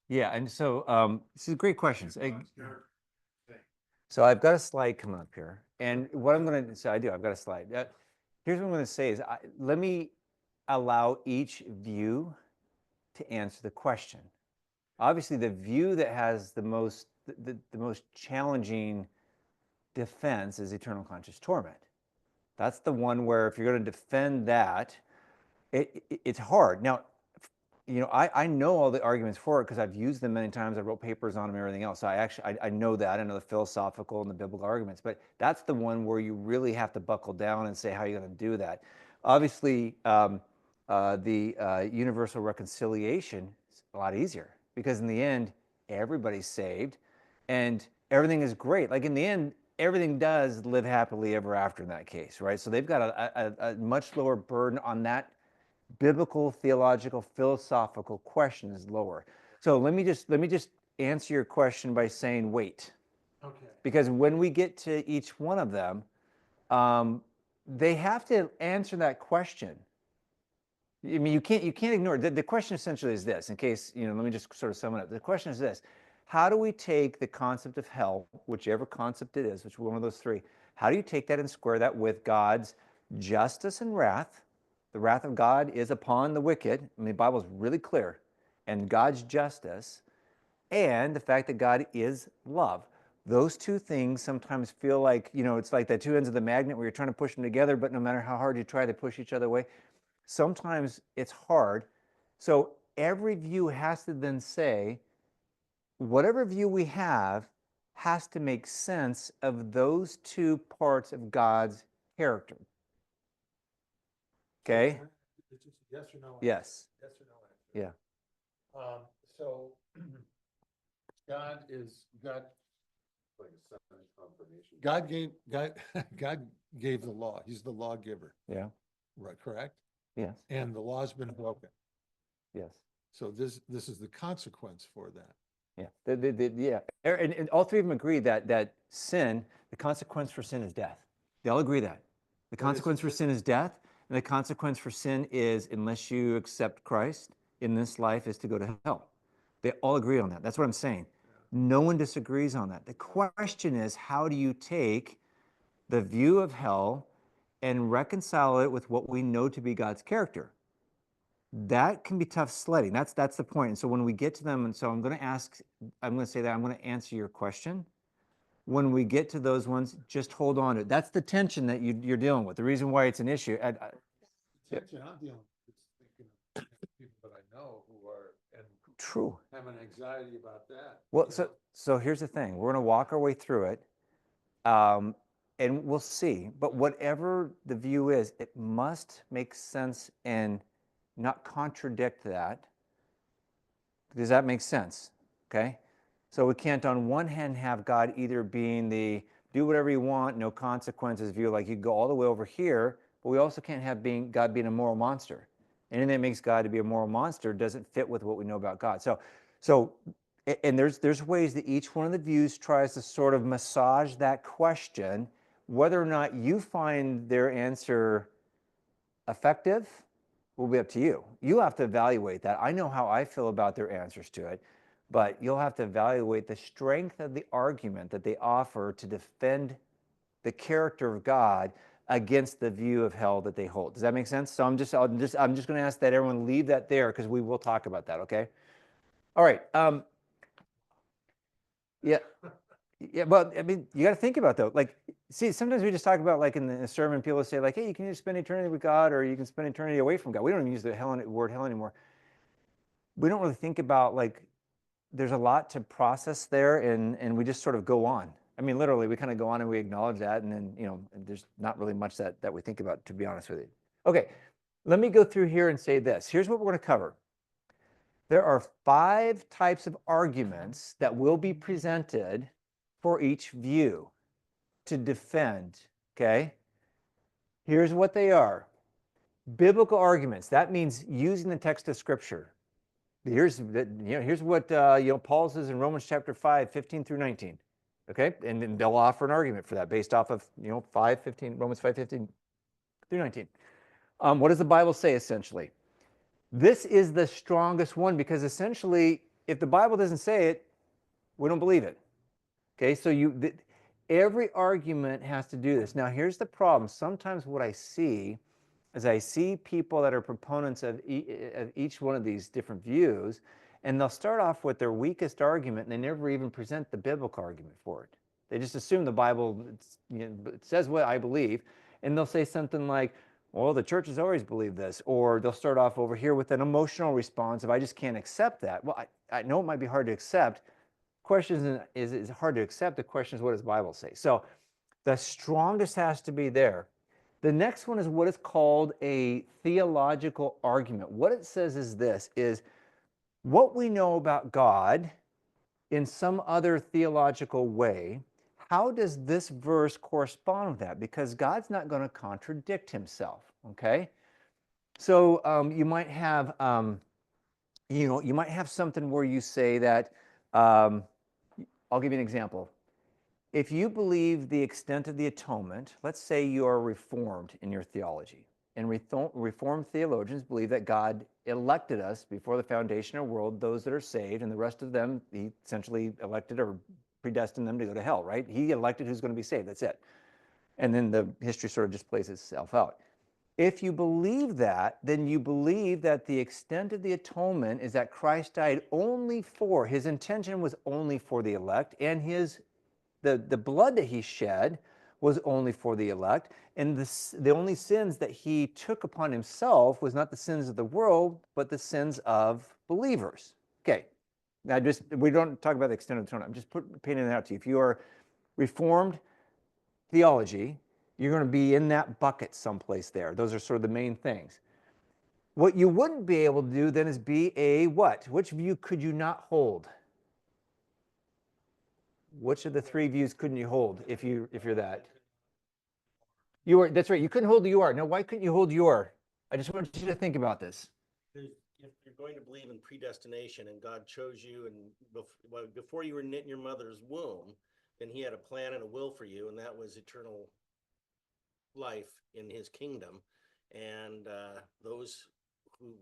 Yeah, and so this is great questions. So I've got a slide coming up here, and what I'm going to say, I do. I've got a slide. Here's what I'm going to say is, let me allow each view to answer the question. Obviously, the view that has the most challenging defense is eternal conscious torment. That's the one where if you're going to defend that, it's hard. Now, I know all the arguments for it because I've used them many times. I wrote papers on them and everything else. So I know that. I know the philosophical and the biblical arguments, but that's the one where you really have to buckle down and say how you're going to do that. Obviously, the universal reconciliation is a lot easier because in the end, everybody's saved and everything is great. Like in the end, everything does live happily ever after in that case, right? So they've got a much lower burden on that biblical, theological, philosophical question is lower. So let me just answer your question by saying wait, Okay. because when we get to each one of them, they have to answer that question. I mean, you can't ignore it. The question essentially is this. In case let me just sort of sum it up. The question is this: how do we take the concept of hell, whichever concept it is, which one of those three? How do you take that and square that with God's justice and wrath? The wrath of God is upon the wicked. I mean, the Bible is really clear. And God's justice and the fact that God is love. Those two things sometimes feel like, it's like the two ends of the magnet where you're trying to push them together, but no matter how hard you try, they push each other away. Sometimes it's hard. So every view has to then say, whatever view we have has to make sense of those two parts of God's character. Okay? It's just a yes or no answer. Yes. Yes or no answer. Yeah. So God is God. Like a seven confirmation. God gave the law. He's the lawgiver. Yeah. Right, correct? Yes. And the law's been broken. Yes. So this is the consequence for that. Yeah. Yeah. And all three of them agree that sin, the consequence for sin is death. They all agree that. The consequence for sin is death, and the consequence for sin is, unless you accept Christ in this life, is to go to hell. They all agree on that. That's what I'm saying. No one disagrees on that. The question is, how do you take the view of hell and reconcile it with what we know to be God's character? That can be tough sledding. That's the point. And so when we get to them, and so I'm going to say that I'm going to answer your question. When we get to those ones, just hold on to it. That's the tension that you're dealing with. The reason why it's an issue. Yeah. Tension I'm dealing with is thinking of people that I know who are and True. having anxiety about that. Well, so here's the thing. We're going to walk our way through it, and we'll see. But whatever the view is, it must make sense and not contradict that. Does that make sense? Okay. So we can't on one hand have God either being the do whatever you want, no consequences view, like you go all the way over here, but we also can't have God being a moral monster. Anything that makes God to be a moral monster doesn't fit with what we know about God. And there's ways that each one of the views tries to sort of massage that question. Whether or not you find their answer effective will be up to you. You have to evaluate that. I know how I feel about their answers to it, but you'll have to evaluate the strength of the argument that they offer to defend the character of God against the view of hell that they hold. Does that make sense? So I'm just going to ask that everyone leave that there because we will talk about that. Okay. All right. Yeah. Yeah, well, I mean, you got to think about though. Like, see, sometimes we just talk about like in the sermon, people say like, "Hey, you can either spend eternity with God or you can spend eternity away from God." We don't even use the word hell anymore. We don't really think about like there's a lot to process there, and we just sort of go on. I mean, literally, we kind of go on and we acknowledge that, and then there's not really much that we think about, to be honest with you. Okay, let me go through here and say this. Here's what we're going to cover. There are 5 types of arguments that will be presented for each view to defend, okay? Here's what they are. Biblical arguments. That means using the text of Scripture. Here's what Paul says in Romans chapter 5, 15 through 19. Okay? And then they'll offer an argument for that based off of, Romans 5, 15 through 19. What does the Bible say essentially? This is the strongest one because essentially, if the Bible doesn't say it, we don't believe it. Okay, so every argument has to do this. Now, here's the problem. Sometimes what I see is I see people that are proponents of each one of these different views, and they'll start off with their weakest argument, and they never even present the biblical argument for it. They just assume the Bible it says what I believe, and they'll say something like, well, the church has always believed this, or they'll start off over here with an emotional response of, I just can't accept that. Well, I know it might be hard to accept. The question is it hard to accept? The question is, what does the Bible say? So the strongest has to be there. The next one is what is called a theological argument. What it says is this, is what we know about God in some other theological way, how does this verse correspond with that? Because God's not going to contradict himself, okay? So you might have, you might have something where you say that, I'll give you an example. If you believe the extent of the atonement, let's say you are Reformed in your theology, and Reformed theologians believe that God elected us before the foundation of the world, those that are saved, and the rest of them, he essentially elected or predestined them to go to hell, right? He elected who's going to be saved, that's it. And then the history sort of just plays itself out. If you believe that, then you believe that the extent of the atonement is that Christ died only for, his intention was only for the elect, and the blood that he shed was only for the elect, and the only sins that he took upon himself was not the sins of the world, but the sins of believers. Okay, now we don't talk about the extent of the atonement. I'm just painting it out to you. If you are Reformed theology, you're going to be in that bucket someplace there. Those are sort of the main things. What you wouldn't be able to do then is be a what? Which view could you not hold? Which of the 3 views couldn't you hold if you're that? You are, that's right. You couldn't hold the you are. Now, why couldn't you hold your? I just want you to think about this. If you're going to believe in predestination and God chose you and before you were knit in your mother's womb, then he had a plan and a will for you, and that was eternal life in his kingdom. And those who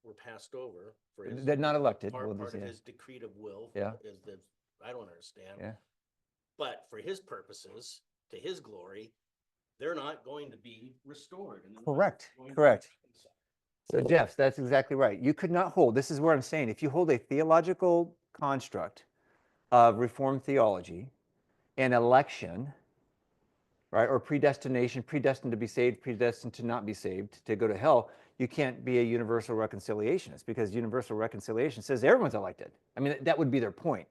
were passed over for his They're not elected. part We'll of just say. his decreed of will Yeah. is the I don't understand. Yeah. But for his purposes, to his glory, they're not going to be restored. And they're not Correct. going to be Correct. reconciled. So, Jeff, that's exactly right. You could not hold, this is where I'm saying, if you hold a theological construct of Reformed theology and election, right, or predestination, predestined to be saved, predestined to not be saved, to go to hell, you can't be a universal reconciliationist because universal reconciliation says everyone's elected. I mean, that would be their point.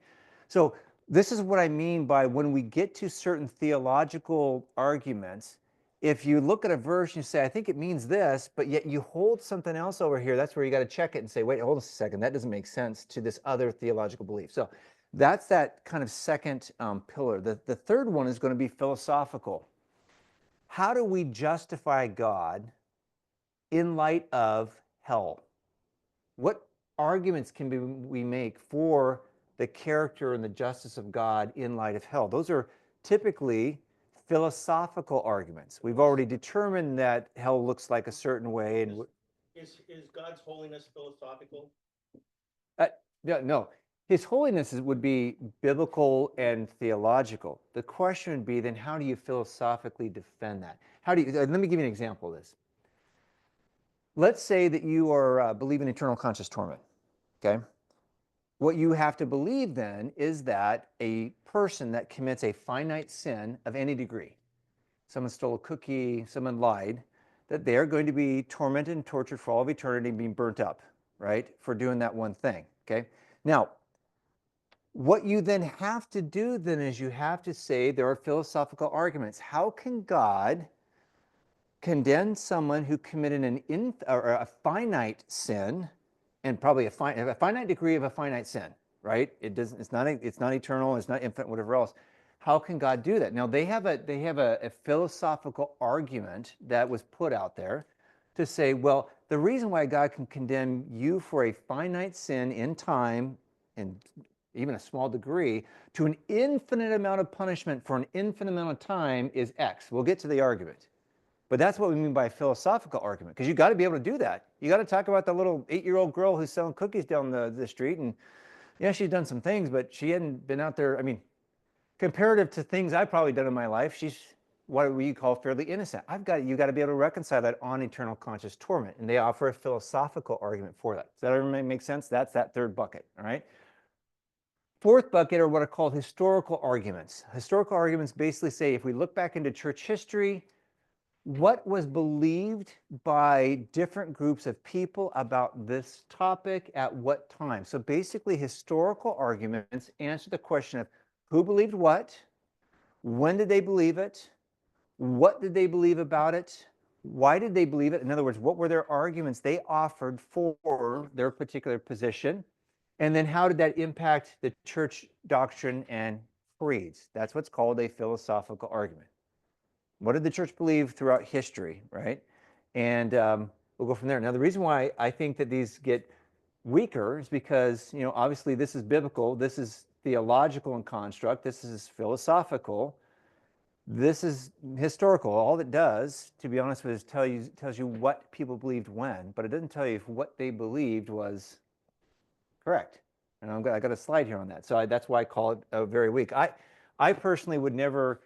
So this is what I mean by when we get to certain theological arguments, if you look at a verse and you say, I think it means this, but yet you hold something else over here, that's where you got to check it and say, wait, hold a second, that doesn't make sense to this other theological belief. So that's that kind of second pillar. The third one is going to be philosophical. How do we justify God in light of hell? What arguments can we make for the character and the justice of God in light of hell? Those are typically philosophical arguments. We've already determined that hell looks like a certain way. And Is God's holiness philosophical? no, his holiness would be biblical and theological. The question would be then, how do you philosophically defend that? How do you? Let me give you an example of this. Let's say that you are believe in eternal conscious torment. Okay. what you have to believe then is that a person that commits a finite sin of any degree, someone stole a cookie, someone lied, that they're going to be tormented and tortured for all of eternity and being burnt up, right, for doing that one thing, okay? Now, what you then have to do then is you have to say there are philosophical arguments. How can God condemn someone who committed a finite sin, and probably a finite degree of a finite sin, right? It's not eternal, it's not infinite, whatever else. How can God do that? Now they have a philosophical argument that was put out there to say, well, the reason why God can condemn you for a finite sin in time, and even a small degree, to an infinite amount of punishment for an infinite amount of time is X. We'll get to the argument. But that's what we mean by a philosophical argument, because you got to be able to do that. You got to talk about the little 8-year-old girl who's selling cookies down the street, and yeah, she's done some things, but she hadn't been out there. I mean, comparative to things I've probably done in my life, she's what we call fairly innocent. You got to be able to reconcile that on eternal conscious torment, and they offer a philosophical argument for that. Does that everybody make sense? That's that third bucket, all right? Fourth bucket are what are called historical arguments. Historical arguments basically say, if we look back into church history, what was believed by different groups of people about this topic at what time? So basically, historical arguments answer the question of who believed what, when did they believe it, what did they believe about it, why did they believe it? In other words, what were their arguments they offered for their particular position? And then how did that impact the church doctrine and creeds? That's what's called a philosophical argument. What did the church believe throughout history, right? And we'll go from there. Now, the reason why I think that these get weaker is because, obviously this is biblical, this is theological in construct, this is philosophical, this is historical. All it does, to be honest with you, is tells you what people believed when, but it doesn't tell you if what they believed was correct. And I got a slide here on that. So that's why I call it very weak. I personally would never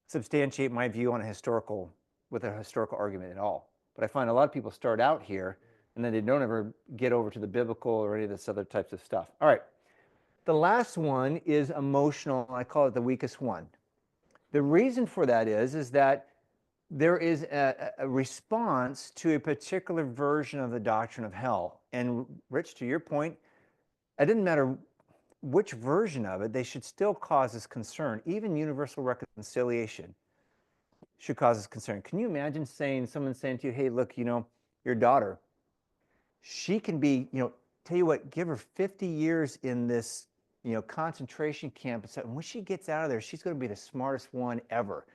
substantiate my view on a historical argument at all. But I find a lot of people start out here and then they don't ever get over to the biblical or any of this other types of stuff. All right. The last one is emotional. I call it the weakest one. The reason for that is that there is a response to a particular version of the doctrine of hell. And Rich, to your point, it didn't matter which version of it, they should still cause us concern. Even universal reconciliation should cause us concern. Can you imagine someone saying to you, hey, look, your daughter, she can be, tell you what, give her 50 years in this, concentration camp. And when she gets out of there, she's going to be the smartest one ever.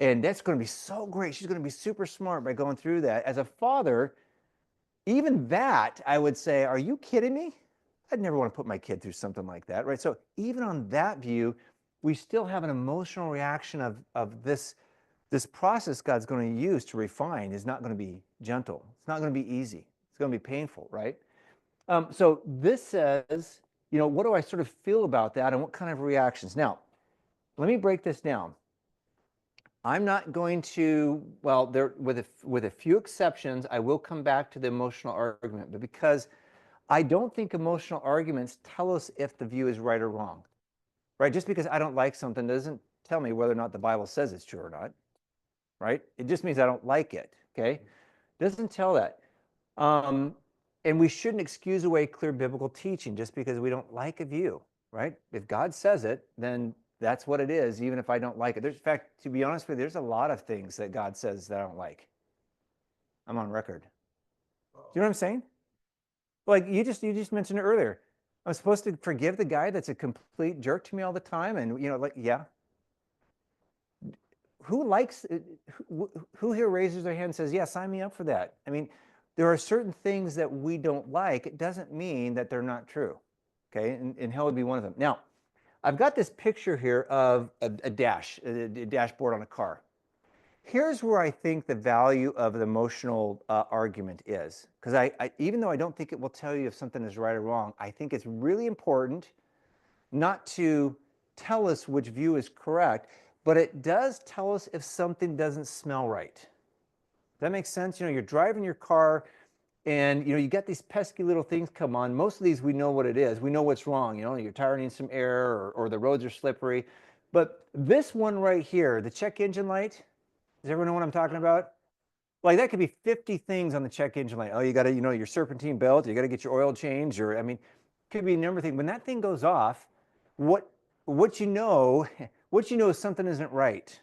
And that's going to be so great. She's going to be super smart by going through that. As a father, even that, I would say, are you kidding me? I'd never want to put my kid through something like that, right? So even on that view, we still have an emotional reaction of this process God's going to use to refine is not going to be gentle. It's not going to be easy. It's going to be painful, right? So this says, what do I sort of feel about that and what kind of reactions? Now, let me break this down. I'm not going to, with a few exceptions, I will come back to the emotional argument, but because I don't think emotional arguments tell us if the view is right or wrong, right? Just because I don't like something doesn't tell me whether or not the Bible says it's true or not, right? It just means I don't like it, okay? Doesn't tell that. And we shouldn't excuse away clear biblical teaching just because we don't like a view, right? If God says it, then that's what it is, even if I don't like it. In fact, to be honest with you, there's a lot of things that God says that I don't like. I'm on record. Do you know what I'm saying? Like you just mentioned it earlier. I'm supposed to forgive the guy that's a complete jerk to me all the time, and yeah. Who here raises their hand and says, "Yeah, sign me up for that"? I mean, there are certain things that we don't like. It doesn't mean that they're not true. Okay, and hell would be one of them. Now, I've got this picture here of a dashboard on a car. Here's where I think the value of the emotional argument is. Because I even though I don't think it will tell you if something is right or wrong, I think it's really important not to tell us which view is correct, but it does tell us if something doesn't smell right. Does that make sense? You're driving your car And you get these pesky little things come on. Most of these we know what it is. We know what's wrong. Your tire needs some air, or the roads are slippery. But this one right here, the check engine light, does everyone know what I'm talking about? Like, that could be 50 things on the check engine light. Oh, you got to, your serpentine belt, you got to get your oil changed, or, could be a number of things. When that thing goes off, what you know, what you know is something isn't right.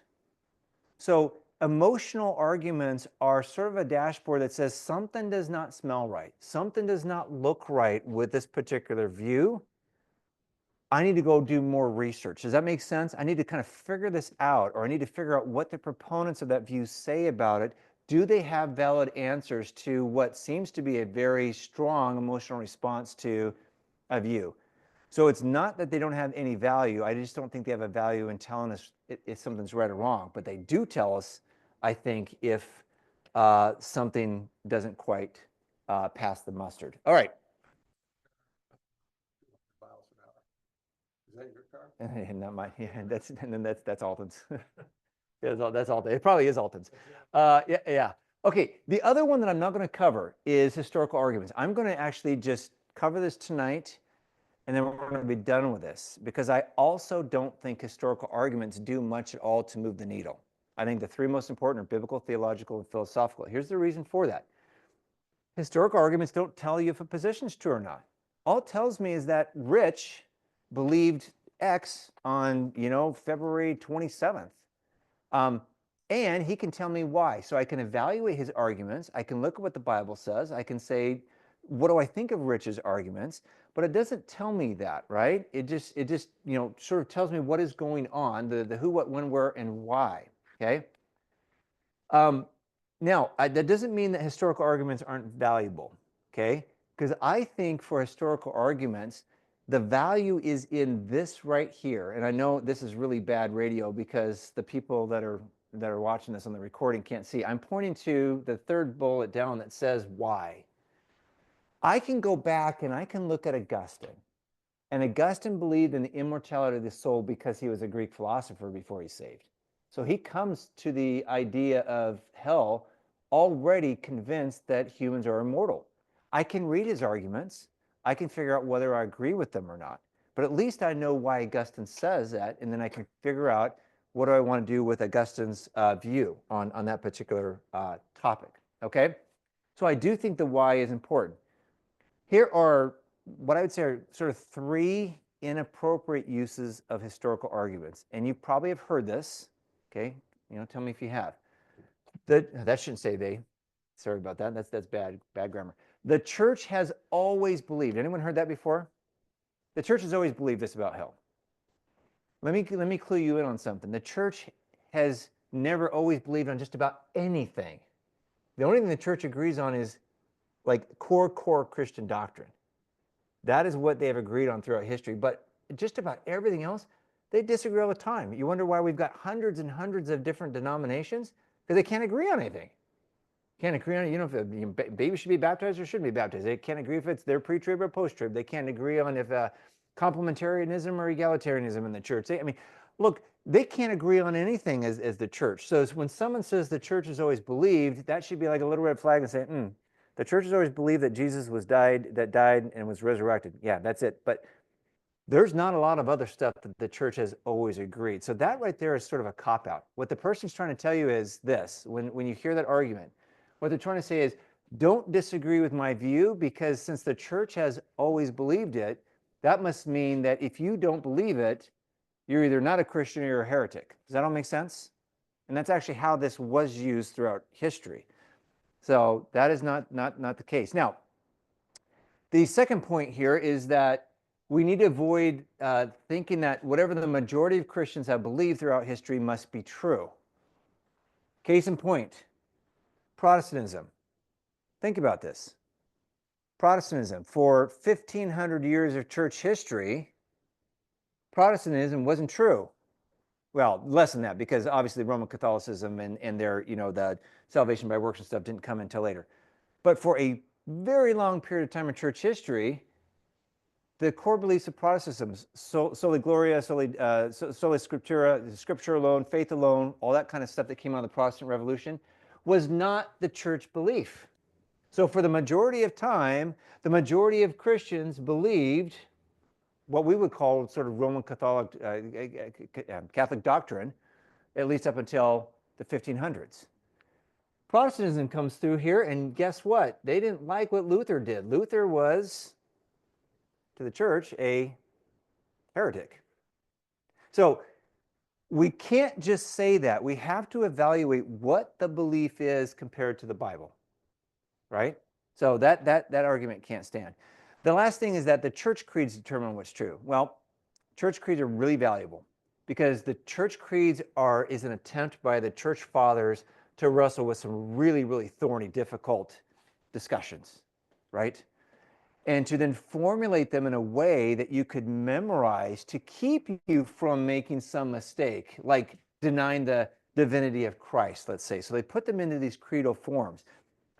So emotional arguments are sort of a dashboard that says something does not smell right. Something does not look right with this particular view. I need to go do more research. Does that make sense? I need to kind of figure this out, or I need to figure out what the proponents of that view say about it. Do they have valid answers to what seems to be a very strong emotional response to a view? So it's not that they don't have any value. I just don't think they have a value in telling us if something's right or wrong. But they do tell us, I think, if something doesn't quite pass the mustard. All right. Miles an hour. Is that your car? And not my, that's Alton's. That's Alton. It probably is Alton's. Yeah. Okay. The other one that I'm not going to cover is historical arguments. I'm going to actually just cover this tonight, and then we're going to be done with this, because I also don't think historical arguments do much at all to move the needle. I think the three most important are biblical, theological, and philosophical. Here's the reason for that. Historical arguments don't tell you if a position's true or not. All it tells me is that Rich believed X on, February 27th. And he can tell me why. So I can evaluate his arguments. I can look at what the Bible says. I can say, what do I think of Rich's arguments? But it doesn't tell me that, right? It just sort of tells me what is going on, the who, what, when, where, and why. Okay. Now, that doesn't mean that historical arguments aren't valuable. Okay. Because I think for historical arguments, the value is in this right here. And I know this is really bad radio because the people that are watching this on the recording can't see. I'm pointing to the third bullet down that says why. I can go back and I can look at Augustine. And Augustine believed in the immortality of the soul because he was a Greek philosopher before he saved. So he comes to the idea of hell already convinced that humans are immortal. I can read his arguments. I can figure out whether I agree with them or not. But at least I know why Augustine says that, and then I can figure out what do I want to do with Augustine's view on that particular topic, okay? So I do think the why is important. Here are what I would say are sort of three inappropriate uses of historical arguments, and you probably have heard this, okay? Tell me if you have. That shouldn't say they. Sorry about that. That's bad grammar. The church has always believed. Anyone heard that before? The church has always believed this about hell. Let me clue you in on something. The church has never always believed on just about anything. The only thing the church agrees on is like core Christian doctrine. That is what they have agreed on throughout history. But just about everything else, they disagree all the time. You wonder why we've got hundreds and hundreds of different denominations? Because they can't agree on anything. Can't agree on, if a baby should be baptized or shouldn't be baptized. They can't agree if it's their pre-trib or post-trib. They can't agree on if complementarianism or egalitarianism in the church. Look, they can't agree on anything as the church. So when someone says the church has always believed, that should be like a little red flag and say, the church has always believed that Jesus died and was resurrected. Yeah, that's it. But there's not a lot of other stuff that the church has always agreed. So that right there is sort of a cop-out. What the person's trying to tell you is this, when you hear that argument, what they're trying to say is, don't disagree with my view, because since the church has always believed it, that must mean that if you don't believe it, you're either not a Christian or you're a heretic. Does that all make sense? And that's actually how this was used throughout history. So that is not the case. Now, the second point here is that we need to avoid thinking that whatever the majority of Christians have believed throughout history must be true. Case in point, Protestantism. Think about this. Protestantism, for 1,500 years of church history, Protestantism wasn't true. Well, less than that, because obviously Roman Catholicism and their, the salvation by works and stuff didn't come until later. But for a very long period of time in church history, the core beliefs of Protestantism, soli gloria, soli scriptura, scripture alone, faith alone, all that kind of stuff that came out of the Protestant Revolution, was not the church belief. So for the majority of time, the majority of Christians believed what we would call sort of Roman Catholic doctrine, at least up until the 1500s. Protestantism comes through here, and guess what? They didn't like what Luther did. Luther was, to the church, a heretic. So we can't just say that. We have to evaluate what the belief is compared to the Bible, right? So that argument can't stand. The last thing is that the church creeds determine what's true. Well, church creeds are really valuable because the church creeds is an attempt by the church fathers to wrestle with some really, really thorny, difficult discussions, right? And to then formulate them in a way that you could memorize to keep you from making some mistake, like denying the divinity of Christ, let's say. So they put them into these creedal forms.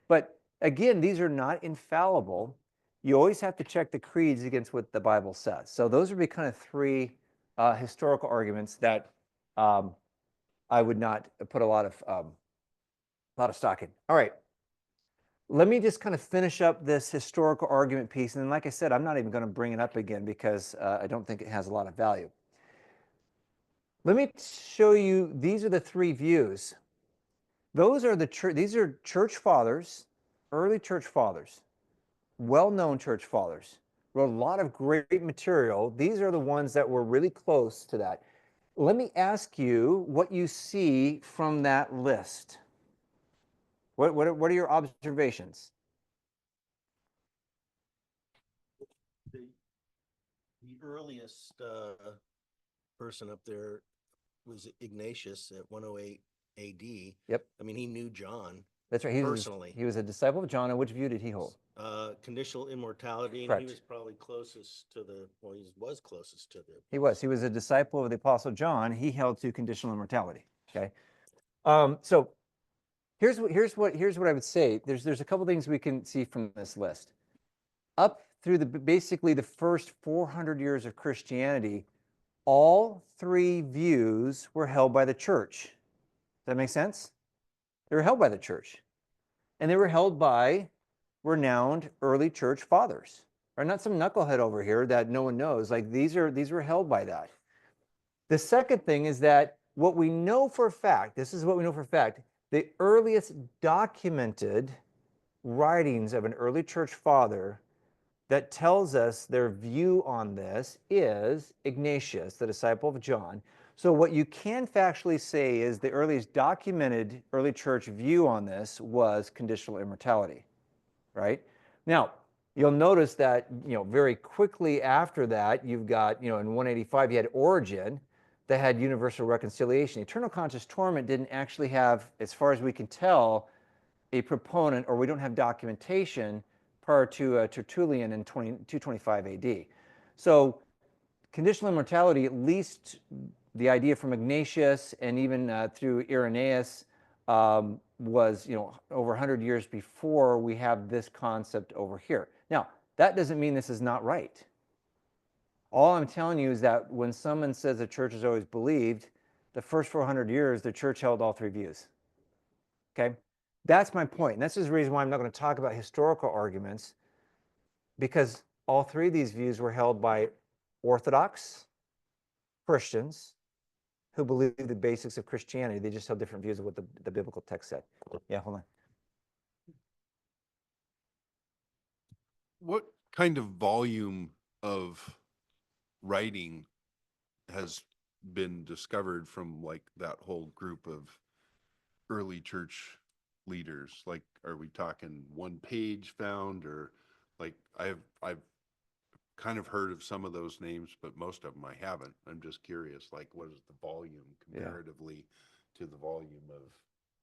But again, these are not infallible. You always have to check the creeds against what the Bible says. So those would be kind of three historical arguments that I would not put a lot of stock in. All right. Let me just kind of finish up this historical argument piece. And then, like I said, I'm not even going to bring it up again because I don't think it has a lot of value. Let me show you, these are the three views. These are church fathers, early church fathers, well-known church fathers, wrote a lot of great material. These are the ones that were really close to that. Let me ask you what you see from that list. What are your observations? The earliest person up there was Ignatius at 108 AD. Yep. I mean, he knew John That's right. personally. He was a disciple of John. And which view did he hold? Conditional immortality, and Correct. he was probably closest to the, well, he was closest to the. He was a disciple of the Apostle John. He held to conditional immortality. Okay. So here's what I would say. There's a couple things we can see from this list. Up through basically the first 400 years of Christianity, all three views were held by the church. Does that make sense? They were held by the church. And they were held by renowned early church fathers. Right? Not some knucklehead over here that no one knows. Like these were held by that. The second thing is that what we know for a fact, this is what we know for a fact, the earliest documented writings of an early church father that tells us their view on this is Ignatius, the disciple of John. So what you can factually say is the earliest documented early church view on this was conditional immortality, right? Now, you'll notice that, very quickly after that, you've got, in 185, you had Origen that had universal reconciliation. Eternal conscious torment didn't actually have, as far as we can tell, a proponent, or we don't have documentation prior to Tertullian in 225 AD. So conditional immortality, at least the idea from Ignatius and even through Irenaeus, was over 100 years before we have this concept over here. Now, that doesn't mean this is not right. All I'm telling you is that when someone says the church has always believed, the first 400 years, the church held all three views. Okay? That's my point. And that's the reason why I'm not going to talk about historical arguments, because all three of these views were held by Orthodox Christians who believe the basics of Christianity. They just held different views of what the biblical text said. Yeah, hold on. What kind of volume of writing has been discovered from like that whole group of early church leaders? Like, are we talking one page found, or like I've kind of heard of some of those names, but most of them I haven't. I'm just curious, like, what is the volume comparatively to the volume of,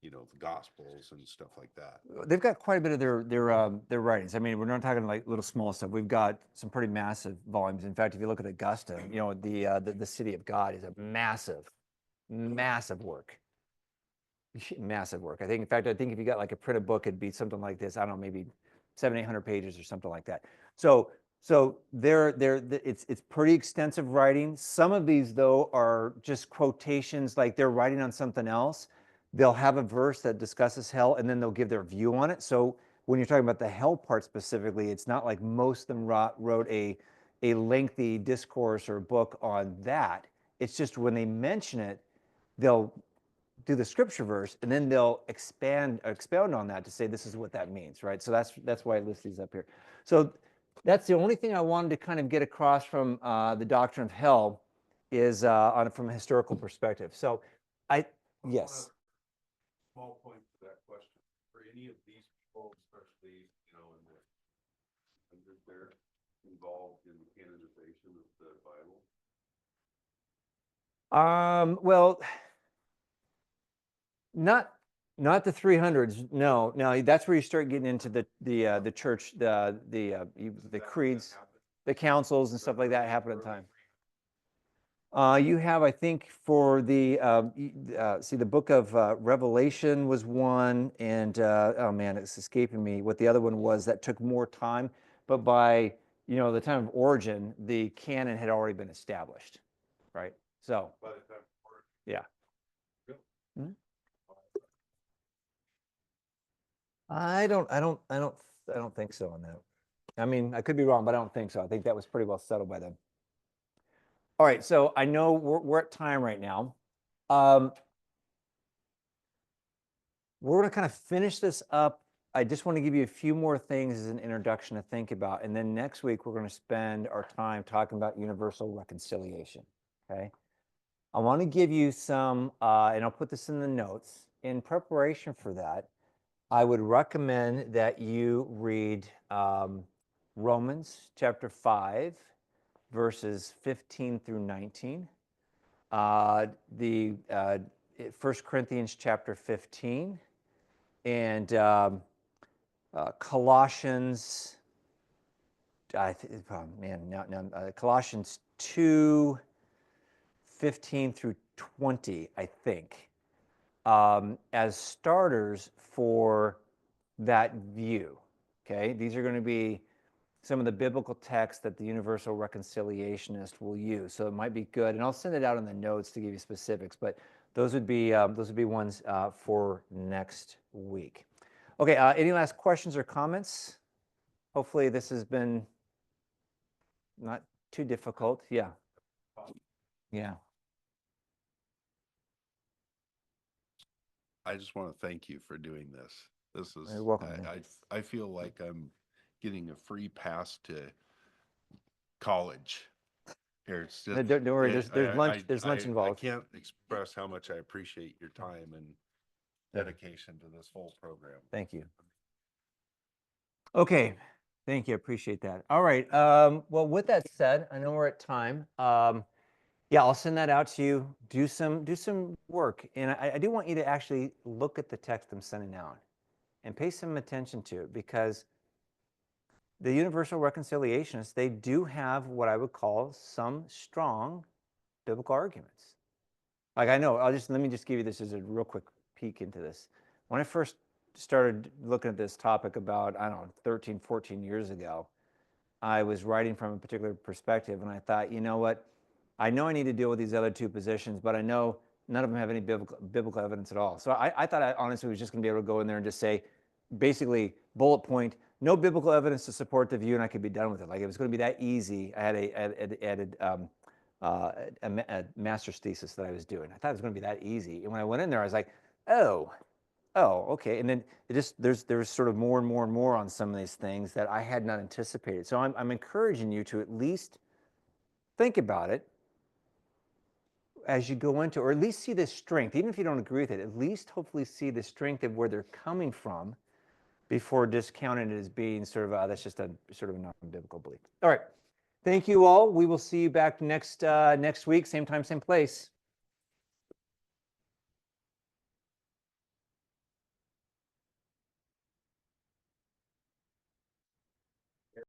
the Gospels and stuff like that? They've got quite a bit of their writings. I mean, we're not talking like little small stuff. We've got some pretty massive volumes. In fact, if you look at Augusta, the City of God is a massive work. Massive work. I think if you got like a printed book, it'd be something like this. I don't know, maybe 700-800 pages or something like that. So it's pretty extensive writing. Some of these though are just quotations, like they're writing on something else. They'll have a verse that discusses hell and then they'll give their view on it. So when you're talking about the hell part specifically, it's not like most of them wrote a lengthy discourse or book on that. It's just when they mention it, they'll do the scripture verse and then they'll expound on that to say this is what that means, right? So that's why I list these up here. So that's the only thing I wanted to kind of get across from the doctrine of hell is from a historical perspective. So yes. Small point to that question. For any of these people, especially, and they're involved in the canonization of the Bible? Well, not the 300s. No, that's where you start getting into the church, the creeds, the councils and stuff like that happen at the time. You have, I think, for the the book of Revelation was one, and oh man, it's escaping me what the other one was that took more time. But by the time of Origen, the canon had already been established, right? So By the time, yeah. Hmm? I don't think so on that. I mean, I could be wrong, but I don't think so. I think that was pretty well settled by then. All right, so I know we're at time right now. We're going to kind of finish this up. I just want to give you a few more things as an introduction to think about. And then next week, we're going to spend our time talking about universal reconciliation, okay? I want to give you some, and I'll put this in the notes. In preparation for that, I would recommend that you read Romans chapter 5, verses 15 through 19, the 1 Corinthians chapter 15, and Colossians, Colossians 2, 15 through 20, I think, as starters for that view. Okay, these are going to be some of the biblical texts that the universal reconciliationist will use. So it might be good, and I'll send it out in the notes to give you specifics, but those would be ones for next week. Okay, any last questions or comments? Hopefully this has been not too difficult. Yeah. Yeah. I just want to thank you for doing this. This is, You're welcome, man. I feel like I'm getting a free pass to college. Here, it's just, Don't worry, there's lunch. There's lunch involved. I can't express how much I appreciate your time and dedication to this whole program. Thank you. Okay, thank you. I appreciate that. All right. Well, with that said, I know we're at time. Yeah, I'll send that out to you. Do some work, and I do want you to actually look at the text I'm sending out and pay some attention to it, because the universal reconciliationists, they do have what I would call some strong biblical arguments. Like, I know, let me just give you this as a real quick peek into this. When I first started looking at this topic about, I don't know, 13, 14 years ago, I was writing from a particular perspective, and I thought, you know what? I know I need to deal with these other two positions, but I know none of them have any biblical evidence at all. So I thought I honestly was just going to be able to go in there and just say, basically, bullet point, no biblical evidence to support the view, and I could be done with it. Like, it was going to be that easy. I had a master's thesis that I was doing. I thought it was going to be that easy. And when I went in there, I was like, oh, okay. And then there's sort of more and more and more on some of these things that I had not anticipated. So I'm encouraging you to at least think about it as you go into, or at least see the strength, even if you don't agree with it, at least hopefully see the strength of where they're coming from before discounting it as being sort of, that's just a sort of a non-biblical belief. All right. Thank you all. We will see you back next week, same time, same place.